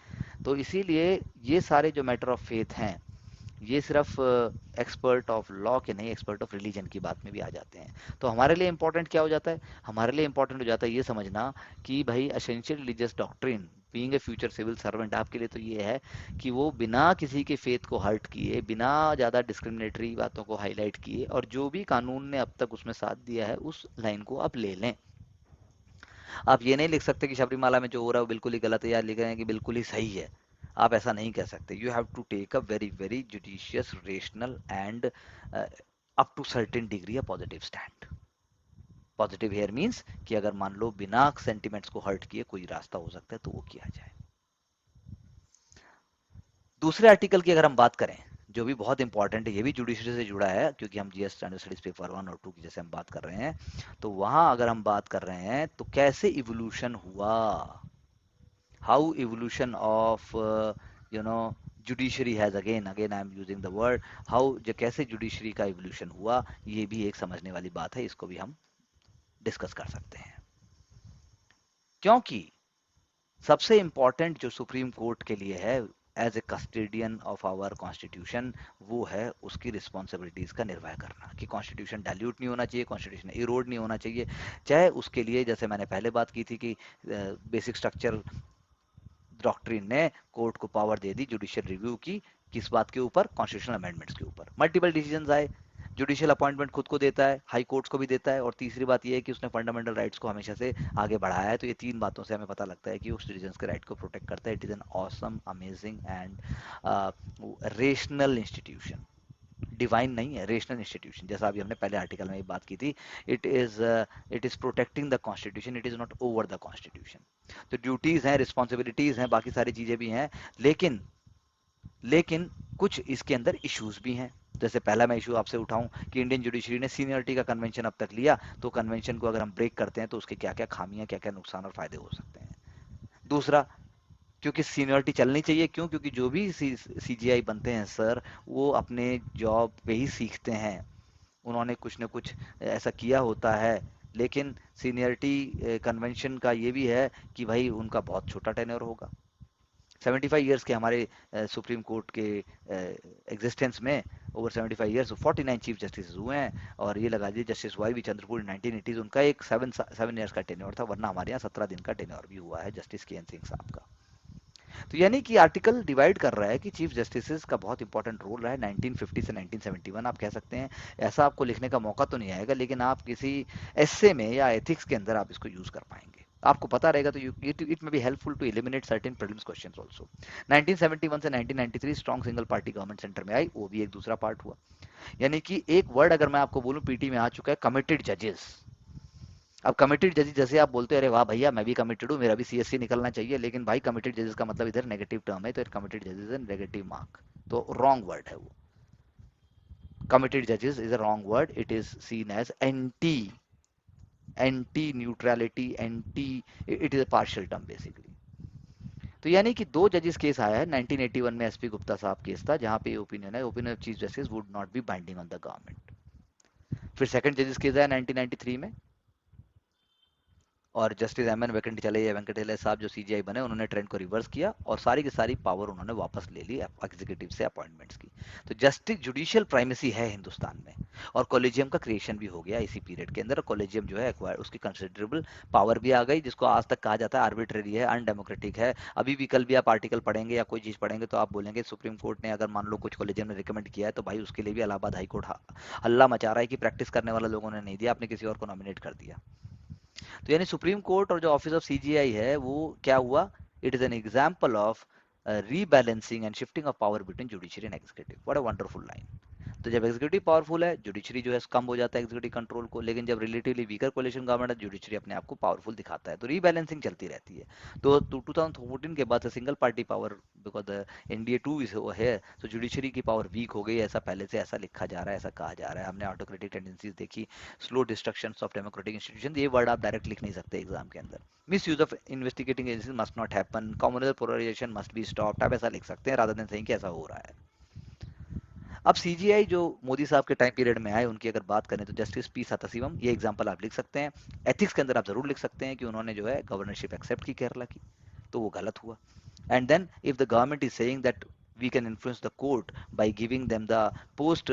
तो इसीलिए ये सारे जो मैटर ऑफ फेथ हैं, ये सिर्फ एक्सपर्ट ऑफ लॉ के नहीं, एक्सपर्ट ऑफ रिलीजन की बात में भी आ जाते हैं। तो हमारे लिए इंपॉर्टेंट क्या हो जाता है, हमारे लिए इंपॉर्टेंट हो जाता है ये समझना कि भाई essential religious doctrine being a future civil servant आपके लिए तो ये है कि वो बिना किसी के फेथ को हर्ट किए, बिना ज़्यादा डिस्क्रिमिनेटरी बातों को हाईलाइट किए, और जो भी कानून ने अब तक उसमें साथ दिया है उस लाइन को आप ले लें। आप ये नहीं लिख सकते कि शबरीमाला में जो हो रहा है वो बिल्कुल ही गलत है, या लिख रहे हैं कि बिल्कुल ही सही है। आप ऐसा नहीं कह सकते। You have to take a very very judicious, rational and up to certain degree a positive stand. Positive here means कि अगर मान लो बिना सेंटिमेंट्स को हर्ट किए कोई रास्ता हो सकता है तो वो किया जाए। दूसरे आर्टिकल की अगर हम बात करें, जो भी बहुत इंपॉर्टेंट है, ये भी जुडिशरी से जुड़ा है क्योंकि हम जीएस स्टैंडर्ड स्टडीज पेपर 1 और 2 की जैसे हम बात कर रहे हैं, तो वहां अगर हम बात कर रहे हैं तो कैसे इवोल्यूशन हुआ, how evolution of you know judiciary has again I am using the word how, जो कैसे जुडिशरी का इवोल्यूशन हुआ, ये भी एक समझने वाली बात है, इसको भी हम डिस्कस कर सकते हैं। क्योंकि सबसे इंपॉर्टेंट जो सुप्रीम कोर्ट के लिए है as a custodian of our constitution, वो है उसकी रिस्पॉन्सिबिलिटीज का निर्वाह करना कि कॉन्स्टिट्यूशन डाइल्यूट नहीं होना चाहिए, कॉन्स्टिट्यूशन इरोड नहीं होना चाहिए। चाहे उसके लिए जैसे मैंने पहले बात की थी कि बेसिक स्ट्रक्चर डॉक्ट्रिन ने कोर्ट को पावर दे दी जुडिशियल रिव्यू की, किस बात के ऊपर, कॉन्स्टिट्यूशनल अमेंडमेंट्स के ऊपर। मल्टीपल डिसीजंस आए, जुडिशियल अपॉइंटमेंट खुद को देता है, हाई कोर्ट्स को भी देता है, और तीसरी बात यह है कि उसने फंडामेंटल राइट्स को हमेशा से आगे बढ़ाया है। तो ये तीन बातों से हमें पता लगता है कि वो सिटीजन्स के राइट को प्रोटेक्ट करता है। It is an awesome, amazing and rational institution, divine नहीं है, रेशनल इंस्टीट्यूशन, जैसा अभी हमने पहले आर्टिकल में बात की थी। It is protecting the constitution, it is not over the constitution. तो ड्यूटीज हैं, रिस्पॉन्सिबिलिटीज हैं, बाकी सारी चीजें भी हैं, लेकिन लेकिन कुछ इसके अंदर इश्यूज भी हैं। जैसे पहला मैं इशू आपसे उठाऊं कि इंडियन जुडिशरी ने सीनियरिटी का कन्वेंशन अब तक लिया, तो कन्वेंशन को अगर हम ब्रेक करते हैं तो उसके क्या क्या खामियां, क्या क्या नुकसान और फायदे हो सकते हैं। दूसरा, क्योंकि सीनियरिटी चलनी चाहिए, क्यों, क्योंकि जो भी सीजीआई बनते हैं सर, वो अपने जॉब पे ही सीखते हैं, उन्होंने कुछ ना कुछ ऐसा किया होता है। लेकिन सीनियरिटी कन्वेंशन का ये भी है कि भाई उनका बहुत छोटा टेन्योर होगा। 75 ईयर्स के हमारे सुप्रीम कोर्ट के एग्जिस्टेंस में, ओवर 75 ईयर्स, 49 चीफ जस्टिस हुए हैं, और ये लगा दीजिए जस्टिस वाई वी चंद्रचूड़ 1980 उनका एक 7 ईयर्स का टेन्योर था, वरना हमारे यहाँ 17 दिन का टेन्योर भी हुआ है जस्टिस के एन सिंह साहब का। तो यानी कि आर्टिकल डिवाइड कर रहा है कि चीफ जस्टिस का बहुत इंपॉर्टेंट रोल रहा है 1950 से 1971, आप कह सकते हैं। ऐसा आपको लिखने का मौका तो नहीं आएगा, लेकिन आप किसी एस्से में या एथिक्स के अंदर आप इसको यूज कर पाएंगे, आपको पता रहेगा, तो it may be helpful to eliminate certain prelims questions also. 1971 से 1993 strong single party government centre में आई, वो भी एक दूसरा पार्ट हुआ। यानी कि एक वर्ड अगर मैं आपको बोलूं पीटी में आ चुका है, कमिटेड जजेस। अब कमिटेड जजेस जैसे आप बोलते हैं, अरे वाह भैया मैं भी कमिटेड हूँ, मेरा भी सीएससी निकलना चाहिए, लेकिन भाई कमिटेड जजेस का मतलब इधर नेगेटिव टर्म है, तो कमिटेड जजेस है नेगेटिव मार्क, तो रॉन्ग वर्ड है वो। committed judges is a wrong word. It is seen as anti neutrality, anti, it is a partial term basically. तो यानी कि दो जजेस केस आया है 1981 में, एसपी गुप्ता साहब केस था, जहां पे ओपिनियन है, opinion of chief justice would not be binding on the government. फिर सेकंड जजेस केस आया 1993 में, और जस्टिस एम एन वेंकटेले साहब जो सीजीआई बने, उन्होंने ट्रेंड को रिवर्स किया और सारी की सारी पावर उन्होंने वापस ले ली एग्जीक्यूटिव से अपॉइंटमेंट्स की। तो जस्टिस जुडिशियल प्राइमेसी है हिंदुस्तान में, और कॉलेजियम का क्रिएशन भी हो गया इसी पीरियड के अंदर। कॉलेजियम जो है एक्वायर, उसकी कंसिडरेबल पावर भी आ गई, जिसको आज तक कहा जाता है आर्बिट्रेरी है, अनडेमोक्रेटिक है। अभी भी कल भी आप आर्टिकल पढ़ेंगे या कोई चीज़ पढ़ेंगे तो आप बोलेंगे सुप्रीम कोर्ट ने अगर मान लो कुछ कॉलेजियम ने रिकमेंड किया है, तो भाई उसके लिए भी इलाहाबाद हाई कोर्ट हल्ला मचा रहा है कि प्रैक्टिस करने वाले लोगों ने नहीं दिया, आपने किसी और को नॉमिनेट कर दिया। तो यानी सुप्रीम कोर्ट और जो ऑफिस ऑफ सीजीआई है वो क्या हुआ, it is an example of rebalancing and shifting of power between judiciary and executive. What a wonderful line. तो जब एग्जीक्यूटिव पावरफुल है, जुडिशरी जो है कम हो जाता है एग्जीक्यूटिव कंट्रोल को, लेकिन जब रिलेटिवली वीकर कोलिशन गवर्नमेंट है, जुडिशरी अपने आप को पावरफुल दिखाता है। तो रीबैलेंसिंग चलती रहती है। तो 2014 के बाद से single party power, because NDA to है, तो जुडिशरी की पावर वीक हो गई, ऐसा पहले से ऐसा लिखा जा रहा है, ऐसा कहा जा रहा है। हमने ऑटोक्रेटिक टेंडेंसीज देखी, slow destruction of democratic institution, ये वर्ड आप डायरेक्ट लिख नहीं सकते एग्जाम के अंदर। Misuse of investigating agencies must not happen, communal polarisation must be stopped, आप ऐसा लिख सकते हैं रादर देन सेइंग कि ऐसा हो रहा है। अब सीजीआई जो मोदी साहब के टाइम पीरियड में आए, उनकी अगर बात करें तो जस्टिस पी सताशिवम, ये एग्जांपल आप लिख सकते हैं। एथिक्स के अंदर आप जरूर लिख सकते हैं कि उन्होंने जो है गवर्नरशिप एक्सेप्ट की केरला की, तो वो गलत हुआ। And then if the government is saying that we can influence the court by giving them the post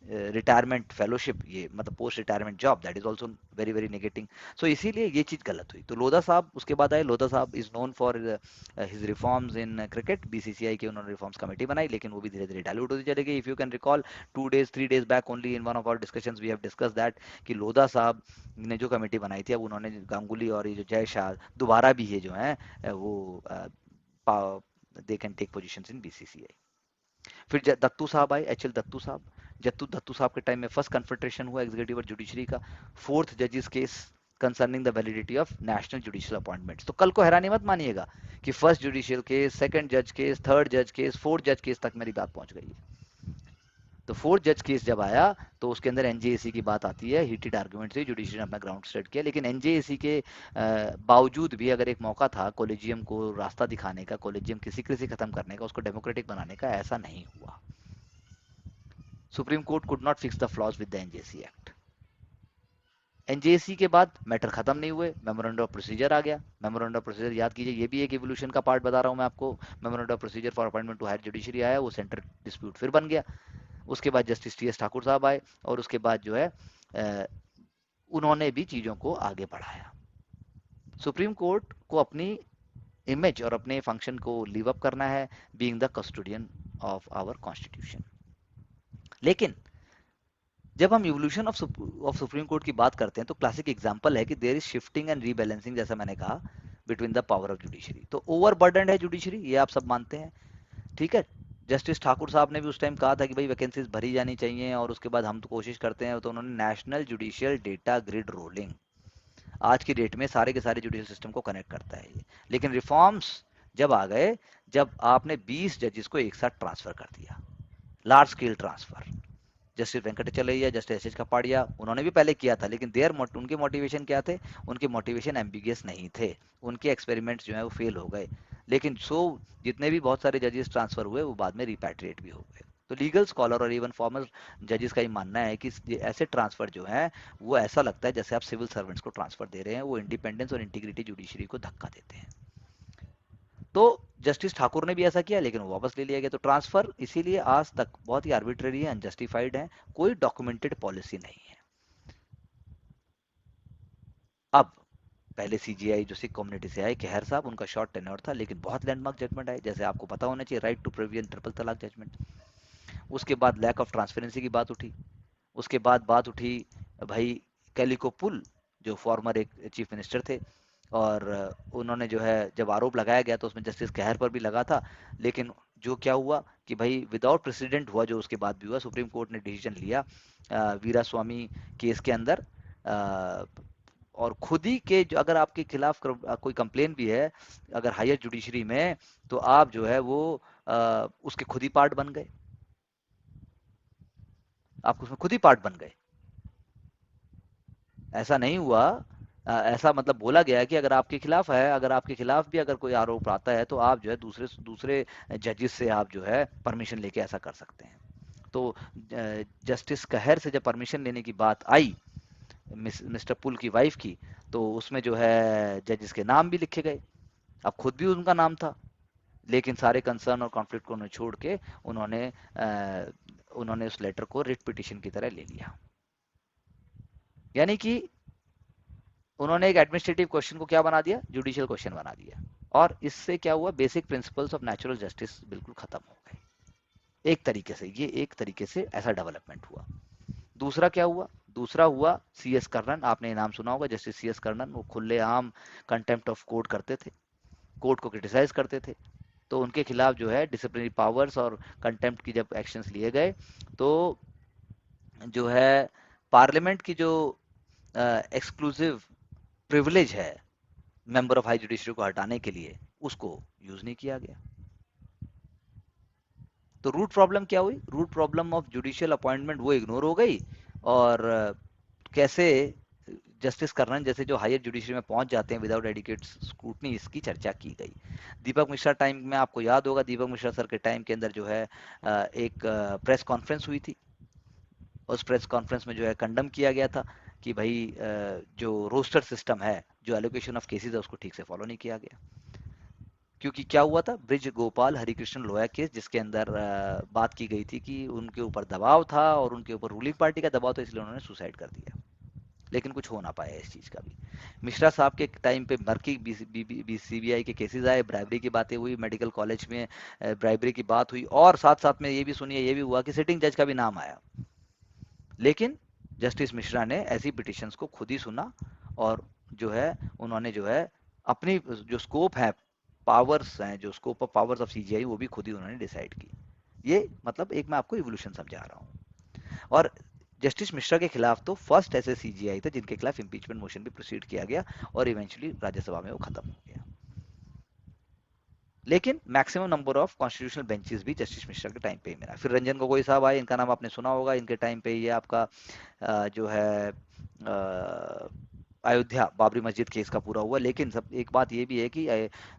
retirement fellowship, ये मतलब post retirement job, that is also very very negating. So इसीलिए ये चीज गलत हुई। तो लोधा साहब उसके बाद आए। लोधा साहब is known for his reforms in cricket, BCCI की उन्होंने रिफॉर्म्स कमेटी बनाई, लेकिन वो भी धीरे धीरे डायल्यूट होती चली गई। If you can recall 2 days 3 days back only in one of our discussions we have discuss that कि लोधा साहब ने जो कमेटी बनाई थी, अब उन्होंने गांगुली और ये जो जय शाह दोबारा भी ये जो है वो they can take position in BCCI. फिर दत्तू साहब आए, एच एल दत्तू साहब। दत्तू साहब के टाइम में फर्स्ट कन्फ्रंटेशन हुआ एग्जीक्यूटिव और जुडिशरी का, फोर्थ जजेस case concerning the validity of national judicial appointments. तो कल को हैरानी मत मानिएगा कि फर्स्ट जुडिशियल केस, सेकंड जज केस, थर्ड जज केस, फोर्थ जज केस तक मेरी बात पहुंच गई है। तो फोर्थ जज केस जब आया तो उसके अंदर एनजेएसी की बात आती है, हीटेड आर्गुमेंट से जुडिशरी ने अपना ग्राउंड सेट किया, लेकिन एनजेएसी के बावजूद भी अगर एक मौका था कॉलेजियम को रास्ता दिखाने का, कॉलेजियम की सीक्रेसी खत्म करने का, उसको डेमोक्रेटिक बनाने का, ऐसा नहीं हुआ। Supreme court could not fix the flaws with the NJC act. NJC के बाद मैटर खत्म नहीं हुए, मेमोरेंडम ऑफ प्रोसीजर आ गया। मेमोरेंडम ऑफ प्रोसीजर याद कीजिए, ये भी एक इवोल्यूशन का पार्ट बता रहा हूं मैं आपको। Memorandum of procedure for appointment to higher judiciary आया, वो सेंटर डिस्प्यूट फिर बन गया। उसके बाद जस्टिस टी एस ठाकुर साहब आए, और उसके बाद जो है उन्होंने भी चीजों को आगे बढ़ाया। सुप्रीम कोर्ट को अपनी इमेज और अपने फंक्शन को लिव अप करना है, being the custodian of our constitution. लेकिन जब हम इवोल्यूशन ऑफ सुप्रीम कोर्ट की बात करते हैं, तो क्लासिक एग्जांपल है कि there is shifting and rebalancing, जैसा मैंने कहा, between the power of judiciary. तो ओवरबर्डन है जुडिशरी, ये आप सब मानते हैं, ठीक है। जस्टिस ठाकुर साहब ने भी उस टाइम कहा था कि भाई वैकेंसीज भरी जानी चाहिए, और उसके बाद हम तो कोशिश करते हैं, तो उन्होंने national judicial data grid rolling, आज की डेट में सारे के सारे जुडिशियल सिस्टम को कनेक्ट करता है ये। लेकिन रिफॉर्म्स जब आ गए, जब आपने 20 जजेस को एक साथ ट्रांसफर कर दिया, large scale transfer. Justice Venkatachaliah, justice S H Kapadia, उन्होंने भी पहले किया था, लेकिन उनके मोटिवेशन क्या थे? उनके मोटिवेशन एम्बिगियस नहीं थे, उनके एक्सपेरिमेंट्स जो है वो फेल हो गए। लेकिन जितने भी बहुत सारे जजेस ट्रांसफर हुए, वो बाद में रिपैट्रिएट भी हो गए। तो लीगल स्कॉलर और इवन फॉर्मल जजेस का ये मानना है कि ऐसे ट्रांसफर जो है वो ऐसा लगता है जैसे आप सिविल सर्वेंट्स को ट्रांसफर दे रहे हैं, वो इंडिपेंडेंस और इंटीग्रिटी जुडिशरी को धक्का देते हैं। तो जस्टिस ठाकुर ने भी ऐसा किया, लेकिन वो वापस ले लिया गया। तो ट्रांसफर इसीलिए आज तक बहुत ही आर्बिट्रेरी है, अनजस्टिफाइड है, कोई डॉक्यूमेंटेड पॉलिसी नहीं है। अब पहले सीजीआई जो सिख कम्युनिटी से आए, खैर साहब, उनका शॉर्ट टेन्योर था, लेकिन बहुत लैंडमार्क जजमेंट आए, जैसे आपको पता होना चाहिए, राइट टू प्रिवेंट ट्रिपल तलाक जजमेंट। उसके बाद लैक ऑफ ट्रांसपेरेंसी की बात उठी। उसके बाद बात उठी भाई कैलिको पुल, जो फॉर्मर एक चीफ मिनिस्टर थे, और उन्होंने जो है जब आरोप लगाया गया तो उसमें जस्टिस कहर पर भी लगा था। लेकिन जो क्या हुआ कि भाई विदाउट प्रेसिडेंट हुआ, जो उसके बाद भी हुआ, सुप्रीम कोर्ट ने डिसीजन लिया वीरा स्वामी केस के अंदर, और खुद ही के जो अगर आपके खिलाफ कोई कंप्लेन भी है अगर हायर जुडिशरी में, तो आप जो है वो उसके खुद ही पार्ट बन गए। आप उसमें खुद ही पार्ट बन गए। ऐसा नहीं हुआ, ऐसा मतलब बोला गया है कि अगर आपके खिलाफ है, अगर आपके खिलाफ भी अगर कोई आरोप आता है तो आप जो है दूसरे दूसरे जजेस से आप जो है परमिशन लेके ऐसा कर सकते हैं। तो जस्टिस कहर से जब परमिशन लेने की बात आई मिस्टर पुल की वाइफ की, तो उसमें जो है जजेस के नाम भी लिखे गए। अब खुद भी उनका नाम था, लेकिन सारे कंसर्न और कॉन्फ्लिक्ट को उन्होंने छोड़ के उन्होंने उस लेटर को रिट पिटिशन की तरह ले लिया। यानी कि उन्होंने एक एडमिनिस्ट्रेटिव क्वेश्चन को क्या बना दिया, जुडिशियल क्वेश्चन बना दिया। और इससे क्या हुआ, basic principles of natural justice बिल्कुल खत्म हो गए। एक तरीके से ये एक तरीके से ऐसा डेवलपमेंट हुआ। दूसरा क्या हुआ, दूसरा हुआ सी एस कर्णन। आपने नाम सुना होगा, जस्टिस सी एस कर्णन। वो खुलेआम कंटेम्प्ट ऑफ कोर्ट करते थे, कोर्ट को क्रिटिसाइज करते थे। तो उनके खिलाफ जो है डिसिप्लिनरी पावर्स और कंटेम्प्ट की जब एक्शंस लिए गए, तो जो है पार्लियामेंट की जो एक्सक्लूसिव प्रिविलेज है मेंबर ऑफ हाई जुडिशरी को हटाने के लिए, उसको यूज नहीं किया गया। तो रूट प्रॉब्लम क्या हुई, root problem of judicial appointment वो इग्नोर हो गई। और कैसे जस्टिस कर्णन जैसे जो हायर जुडिशरी में पहुंच जाते हैं विदाउट एडिकेट स्क्रूटनी, इसकी चर्चा की गई। दीपक मिश्रा टाइम में आपको याद होगा, दीपक मिश्रा सर के टाइम के अंदर जो है एक प्रेस कॉन्फ्रेंस हुई थी। उस प्रेस कॉन्फ्रेंस में जो है कंडम किया गया था कि भाई जो रोस्टर सिस्टम है, जो एलोकेशन ऑफ केसेस है, उसको ठीक से फॉलो नहीं किया गया। क्योंकि क्या हुआ था, ब्रिज गोपाल हरिकृष्ण लोया केस, जिसके अंदर बात की गई थी कि उनके ऊपर दबाव था और उनके ऊपर रूलिंग पार्टी का दबाव था, इसलिए उन्होंने सुसाइड कर दिया। लेकिन कुछ हो ना पाया इस चीज का भी। मिश्रा साहब के टाइम पे मर्की सीबीआई के केसेस आए, ब्राइबरी की बातें हुई, मेडिकल कॉलेज में ब्राइबरी की बात हुई, और साथ साथ में ये भी सुनिए, ये भी हुआ कि सिटिंग जज का भी नाम आया। लेकिन जस्टिस मिश्रा ने ऐसी पिटिशंस को खुद ही सुना, और जो है उन्होंने जो है अपनी जो स्कोप है, पावर्स हैं, जो scope of powers of CGI, वो भी खुद ही उन्होंने डिसाइड की। ये मतलब एक मैं आपको इवोल्यूशन समझा रहा हूँ। और जस्टिस मिश्रा के खिलाफ तो फर्स्ट ऐसे सीजीआई थे जिनके खिलाफ इंपीचमेंट मोशन भी प्रोसीड किया गया, और इवेंचुअली राज्यसभा में वो खत्म हो गया। लेकिन maximum number of constitutional benches भी जस्टिस मिश्रा के टाइम पे ही मिला। फिर रंजन गोगोई साहब आए, इनका नाम आपने सुना होगा। इनके टाइम पे ये आपका जो है अयोध्या बाबरी मस्जिद केस का पूरा हुआ। लेकिन सब एक बात ये भी है कि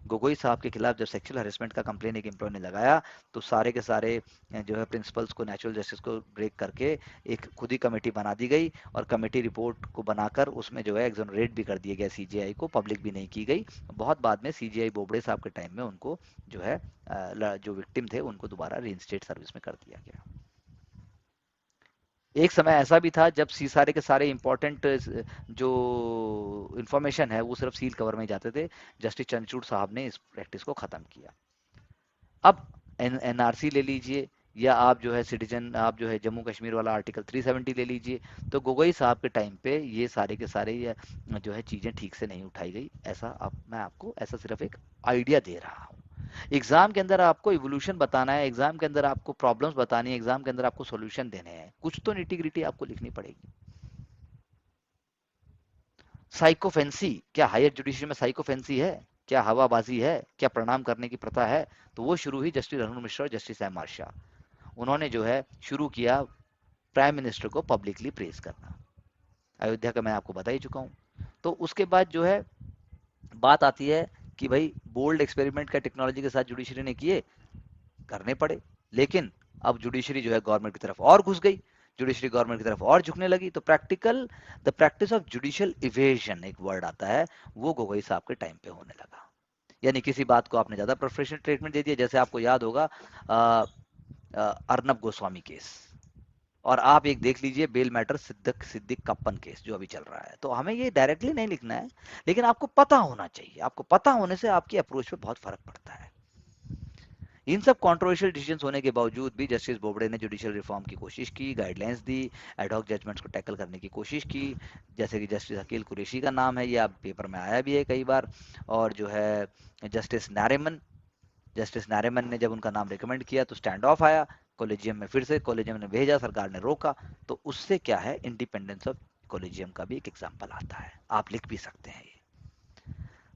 गोगोई साहब के खिलाफ जब सेक्सुअल हरेसमेंट का कंप्लेन एक एम्प्लॉय ने लगाया, तो सारे के सारे जो है प्रिंसिपल्स को, नेचुरल जस्टिस को ब्रेक करके एक खुद ही कमेटी बना दी गई, और कमेटी रिपोर्ट को बनाकर उसमें जो है एक्सोनरेट भी कर दिया गया सीजीआई को, पब्लिक भी नहीं की गई। बहुत बाद में सीजीआई बोबड़े साहब के टाइम में उनको जो है जो विक्टिम थे उनको दोबारा रीइंस्टेट सर्विस में कर दिया गया। एक समय ऐसा भी था जब सी सारे के सारे इंपॉर्टेंट जो इंफॉर्मेशन है वो सिर्फ सील कवर में ही जाते थे। जस्टिस चंद्रचूड़ साहब ने इस प्रैक्टिस को खत्म किया। अब एनआरसी ले लीजिए, या आप जो है सिटीजन, आप जो है जम्मू कश्मीर वाला आर्टिकल 370 ले लीजिए, तो गोगोई साहब के टाइम पे ये सारे के सारे ये जो है चीज़ें ठीक से नहीं उठाई गई। ऐसा मैं आपको ऐसा सिर्फ एक आइडिया दे रहा हूँ। एग्जाम के अंदर आपको इवोल्यूशन बताना है, एग्जाम के अंदर आपको प्रॉब्लम्स बतानी है, एग्जाम के अंदर आपको सॉल्यूशन देने हैं, कुछ तो निटी ग्रिटी आपको लिखनी पड़ेगी। साइकोफेंसी, क्या हायर जुडिशरी में साइकोफेंसी है, क्या हवाबाजी है, क्या प्रणाम करने की प्रथा है? तो वो शुरू हुई जस्टिस अरुण मिश्रा और जस्टिस एम आर शाह। उन्होंने जो है शुरू किया प्राइम मिनिस्टर को पब्लिकली प्रेज करना। अयोध्या का मैं आपको बता ही चुका हूँ। तो उसके बाद जो है बात आती है कि भाई बोल्ड एक्सपेरिमेंट का टेक्नोलॉजी के साथ जुडिशरी ने किए, करने पड़े। लेकिन अब जुडिशरी जो है गवर्नमेंट की तरफ और घुस गई, जुडिशरी गवर्नमेंट की तरफ और झुकने लगी। तो practical the practice of judicial evasion एक वर्ड आता है, वो गोगोई साहब के टाइम पे होने लगा। यानी किसी बात को आपने ज्यादा प्रेफरेंशियल ट्रीटमेंट दे दिया। जैसे आपको याद होगा अर्नब गोस्वामी केस, और आप एक देख लीजिए bail matter Siddique Siddique Kappan case जो अभी चल रहा है। तो हमें ये डायरेक्टली नहीं लिखना है, लेकिन आपको पता होना चाहिए। आपको पता होने से आपकी अप्रोच पे बहुत फर्क पड़ता है। इन सब कंट्रोवर्शियल डिसीजंस होने के बावजूद भी जस्टिस बोबड़े ने जुडिशियल रिफॉर्म की कोशिश की, गाइडलाइंस दी, एडहॉक जजमेंट्स को टैकल करने की कोशिश की। जैसे कि जस्टिस अकील कुरैशी का नाम है, ये आप पेपर में आया भी है कई बार। और जो है जस्टिस नारिमन ने जब उनका नाम रिकमेंड किया तो स्टैंड ऑफ आया। कॉलेजियम में फिर से कॉलेजियम ने भेजा, सरकार ने रोका। तो उससे क्या है, इंडिपेंडेंस ऑफ कॉलेजियम का भी एक एग्जाम्पल आता है, आप लिख भी सकते हैं ये।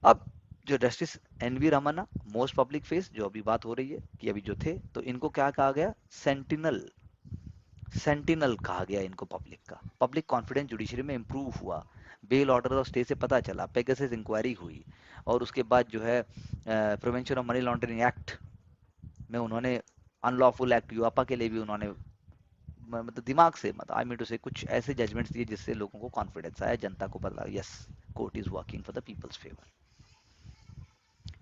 अब जो justice N V Ramana, most public face, जो अभी बात हो रही है कि अभी जो थे, तो इनको क्या कहा गया, सेंटिनल। सेंटिनल कहा गया इनको पब्लिक का। पब्लिक कॉन्फिडेंस जुडिशरी में इंप्रूव हुआ, बेल ऑर्डर और स्टे से पता चला, पेगासस इंक्वायरी हुई, और उसके बाद जो है prevention of money laundering act में उन्होंने अनलॉफुल एक्ट यूआपा के लिए भी उन्होंने मतलब दिमाग से, मतलब आई मीन टू से कुछ ऐसे जजमेंट्स दिए जिससे लोगों को कॉन्फिडेंस आया, जनता को पता yes court is working for the people's favour.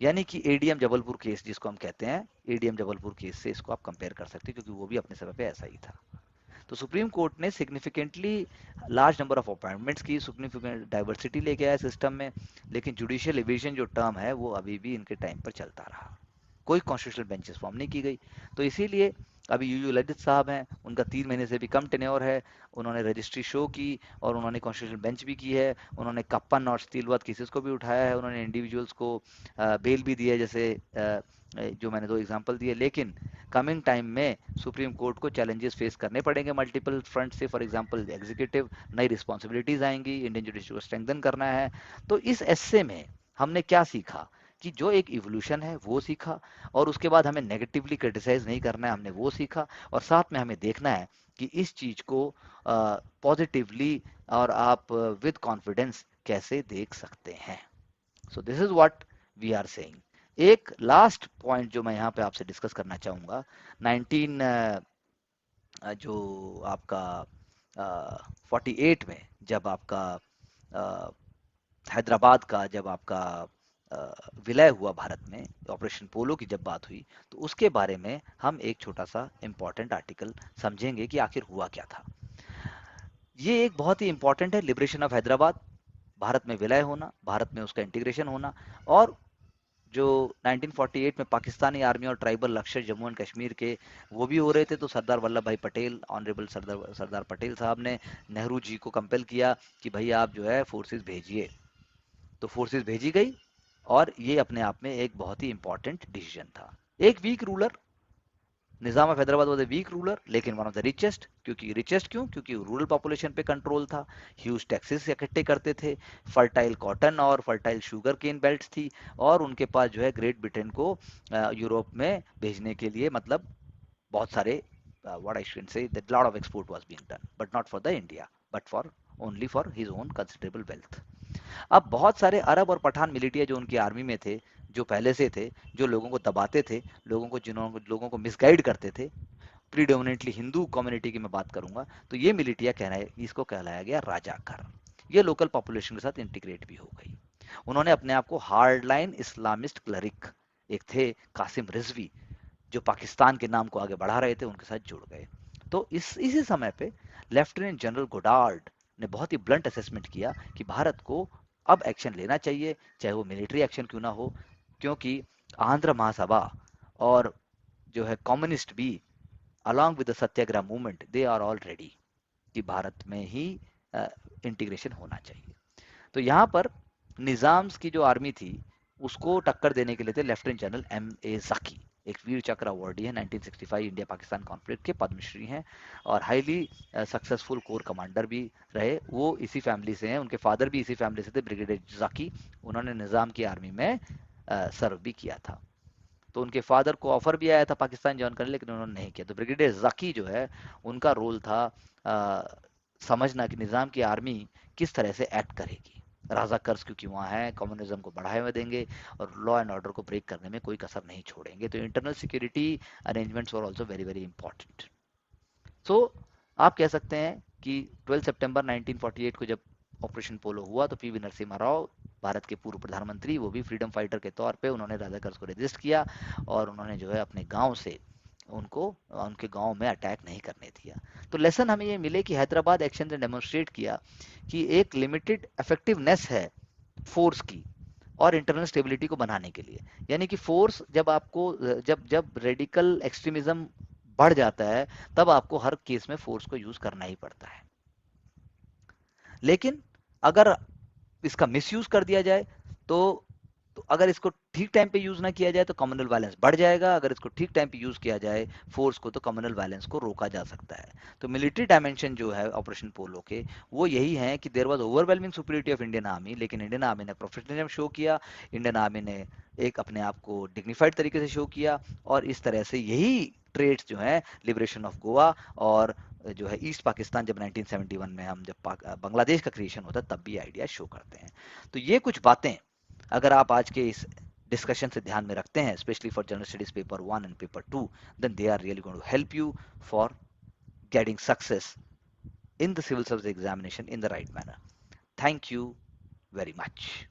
यानी कि एडीएम जबलपुर केस जिसको हम कहते हैं, एडीएम जबलपुर केस से इसको आप कंपेयर कर सकते हैं, क्योंकि वो भी अपने समय पे ऐसा ही था। तो सुप्रीम कोर्ट ने significantly large number of appointments की, सिग्निफिकेंट डाइवर्सिटी लेके आया सिस्टम में, लेकिन जुडिशियल इविजन जो टर्म है वो अभी भी इनके टाइम पर चलता रहा, कोई कॉन्स्टिट्यूशनल बेंचेस फॉर्म नहीं की गई। तो इसीलिए अभी यूयू ललित साहब हैं, उनका 3 महीने से भी कम टेन्योर है, उन्होंने रजिस्ट्री शो की और उन्होंने कॉन्स्टिट्यूशनल बेंच भी की है, उन्होंने कप्पन और स्टीलवत केसेस को भी उठाया है, उन्होंने इंडिविजुअल्स को बेल भी दी है, जैसे जो मैंने 2 एग्जांपल दिए। लेकिन कमिंग टाइम में सुप्रीम कोर्ट को चैलेंजेस फेस करने पड़ेंगे मल्टीपल फ्रंट से। फॉर एग्जांपल एग्जीक्यूटिव नई रिस्पॉन्सिबिलिटीज आएंगी, इंडियन जुडिशरी को स्ट्रेंथन करना है। तो इस एस्से में हमने क्या सीखा कि जो एक इवोल्यूशन है वो सीखा, और उसके बाद हमें नेगेटिवली क्रिटिसाइज नहीं करना है, हमने वो सीखा, और साथ में हमें देखना है कि इस चीज को पॉजिटिवली और आप विद कॉन्फिडेंस कैसे देख सकते हैं। So this is what we are saying. एक लास्ट पॉइंट जो मैं यहाँ पे आपसे डिस्कस करना चाहूंगा, 19 जो आपका 48 में जब आपका हैदराबाद का जब आपका विलय हुआ भारत में, ऑपरेशन पोलो की जब बात हुई, तो उसके बारे में हम एक छोटा सा इंपॉर्टेंट आर्टिकल समझेंगे कि आखिर हुआ क्या था। ये एक बहुत ही इंपॉर्टेंट है, लिबरेशन ऑफ हैदराबाद, भारत में विलय होना, भारत में उसका इंटीग्रेशन होना, और जो 1948 में पाकिस्तानी आर्मी और tribal Lashkar Jammu and Kashmir के वो भी हो रहे थे, तो सरदार वल्लभ भाई पटेल, ऑनरेबल सरदार पटेल साहब ने नेहरू जी को कंपेल किया कि भाई आप जो है फोर्सेस भेजिए। तो फोर्सेस भेजी गई, और ये अपने आप में एक बहुत ही इंपॉर्टेंट डिसीजन था। एक weak ruler, Nizam of Hyderabad was a weak ruler, लेकिन one of the richest. Richest क्यों? क्योंकि रूरल पॉपुलेशन पे कंट्रोल था, ह्यूज टैक्सेस इकट्ठे करते थे, फर्टाइल कॉटन और फर्टाइल शुगर केन बेल्ट थी, और उनके पास जो है ग्रेट ब्रिटेन को यूरोप में भेजने के लिए, मतलब बहुत सारे what I should say that lot of export was being done, but not for the India, but for only for his own considerable wealth. अब बहुत सारे अरब और पठान मिलिटिया जो उनकी आर्मी में थे, जो पहले से थे, जो लोगों को दबाते थे, लोगों को मिसगाइड करते थे, प्रीडोमिनेटली हिंदू कम्युनिटी की मैं बात करूंगा, तो ये मिलिटिया इसको कहलाया गया राजाकर। ये लोकल पॉपुलेशन के साथ इंटीग्रेट भी हो गई। उन्होंने अपने आप को हार्डलाइन इस्लामिस्ट क्लरिक, एक थे कासिम रिजवी, जो पाकिस्तान के नाम को आगे बढ़ा रहे थे, उनके साथ जुड़ गए। तो इसी समय पे लेफ्टिनेंट जनरल गोडार्ड ने बहुत ही ब्लंट असेसमेंट किया कि भारत को अब एक्शन लेना चाहिए, चाहे वो मिलिट्री एक्शन क्यों ना हो, क्योंकि आंध्र महासभा और जो है कम्युनिस्ट भी along with the Satyagraha movement, they are all ready कि भारत में ही इंटीग्रेशन होना चाहिए। तो यहाँ पर निजाम की जो आर्मी थी उसको टक्कर देने के लिए थे लेफ्टिनेंट जनरल M.A. ज़की, एक वीर चक्र अवार्डी है, 1965 इंडिया पाकिस्तान कॉन्फ्लिक्ट के पद्मश्री हैं, और हाईली सक्सेसफुल कोर कमांडर भी रहे। वो इसी फैमिली से हैं, उनके फादर भी इसी फैमिली से थे, ब्रिगेडियर ज़की। उन्होंने निजाम की आर्मी में सर्व भी किया था। तो उनके फादर को ऑफर भी आया था पाकिस्तान ज्वाइन करने, लेकिन उन्होंने नहीं किया। तो ब्रिगेडियर ज़की जो है, उनका रोल था समझना कि निजाम की आर्मी किस तरह से एक्ट करेगी, राजाकर्स क्योंकि वहाँ है, कम्युनिज्म को बढ़ावा देंगे और लॉ एंड ऑर्डर को ब्रेक करने में कोई कसर नहीं छोड़ेंगे। तो internal security arrangements were also very very important. So आप कह सकते हैं कि 12 सितंबर 1948 को जब ऑपरेशन पोलो हुआ, तो पीवी नरसिम्हा राव, भारत के पूर्व प्रधानमंत्री, वो भी फ्रीडम फाइटर के तौर पे उन्होंने राजाकर्स को रजिस्ट किया, और उन्होंने जो है अपने गांव से उनको उनके गांव में अटैक नहीं करने दिया। तो लेसन हमें ये मिले कि हैदराबाद एक्शन ने डेमोन्स्ट्रेट किया कि एक लिमिटेड इफेक्टिवनेस है फोर्स की और इंटरनल स्टेबिलिटी को बनाने के लिए। यानी कि फोर्स जब आपको जब जब रेडिकल एक्सट्रीमिज्म बढ़ जाता है, तब आपको हर केस में फोर्स को यूज करना ही पड़ता है। लेकिन अगर इसका मिसयूज कर दिया जाए, तो अगर इसको ठीक टाइम पे यूज ना किया जाए तो कम्युनल वायलेंस बढ़ जाएगा, अगर इसको ठीक टाइम पे यूज किया जाए फोर्स को, तो कम्युनल वायलेंस को रोका जा सकता है। तो मिलिट्री डायमेंशन जो है ऑपरेशन पोलो के, वो यही है कि there was overwhelming superiority of Indian army, लेकिन इंडियन आर्मी ने प्रोफेशनलिज्म शो किया, इंडियन आर्मी ने एक अपने आप को डिग्निफाइड तरीके से शो किया, और इस तरह से यही ट्रेड्स जो हैं, लिबरेशन ऑफ गोवा और जो है ईस्ट पाकिस्तान जब 1971 में हम जब बांग्लादेश का क्रिएशन होता है तब भी आइडिया शो करते हैं। तो ये कुछ बातें अगर आप आज के इस डिस्कशन से ध्यान में रखते हैं, specially for general studies paper 1 and paper 2, then they are really going to help you for getting success in the civil service examination in the right manner. Thank you very much.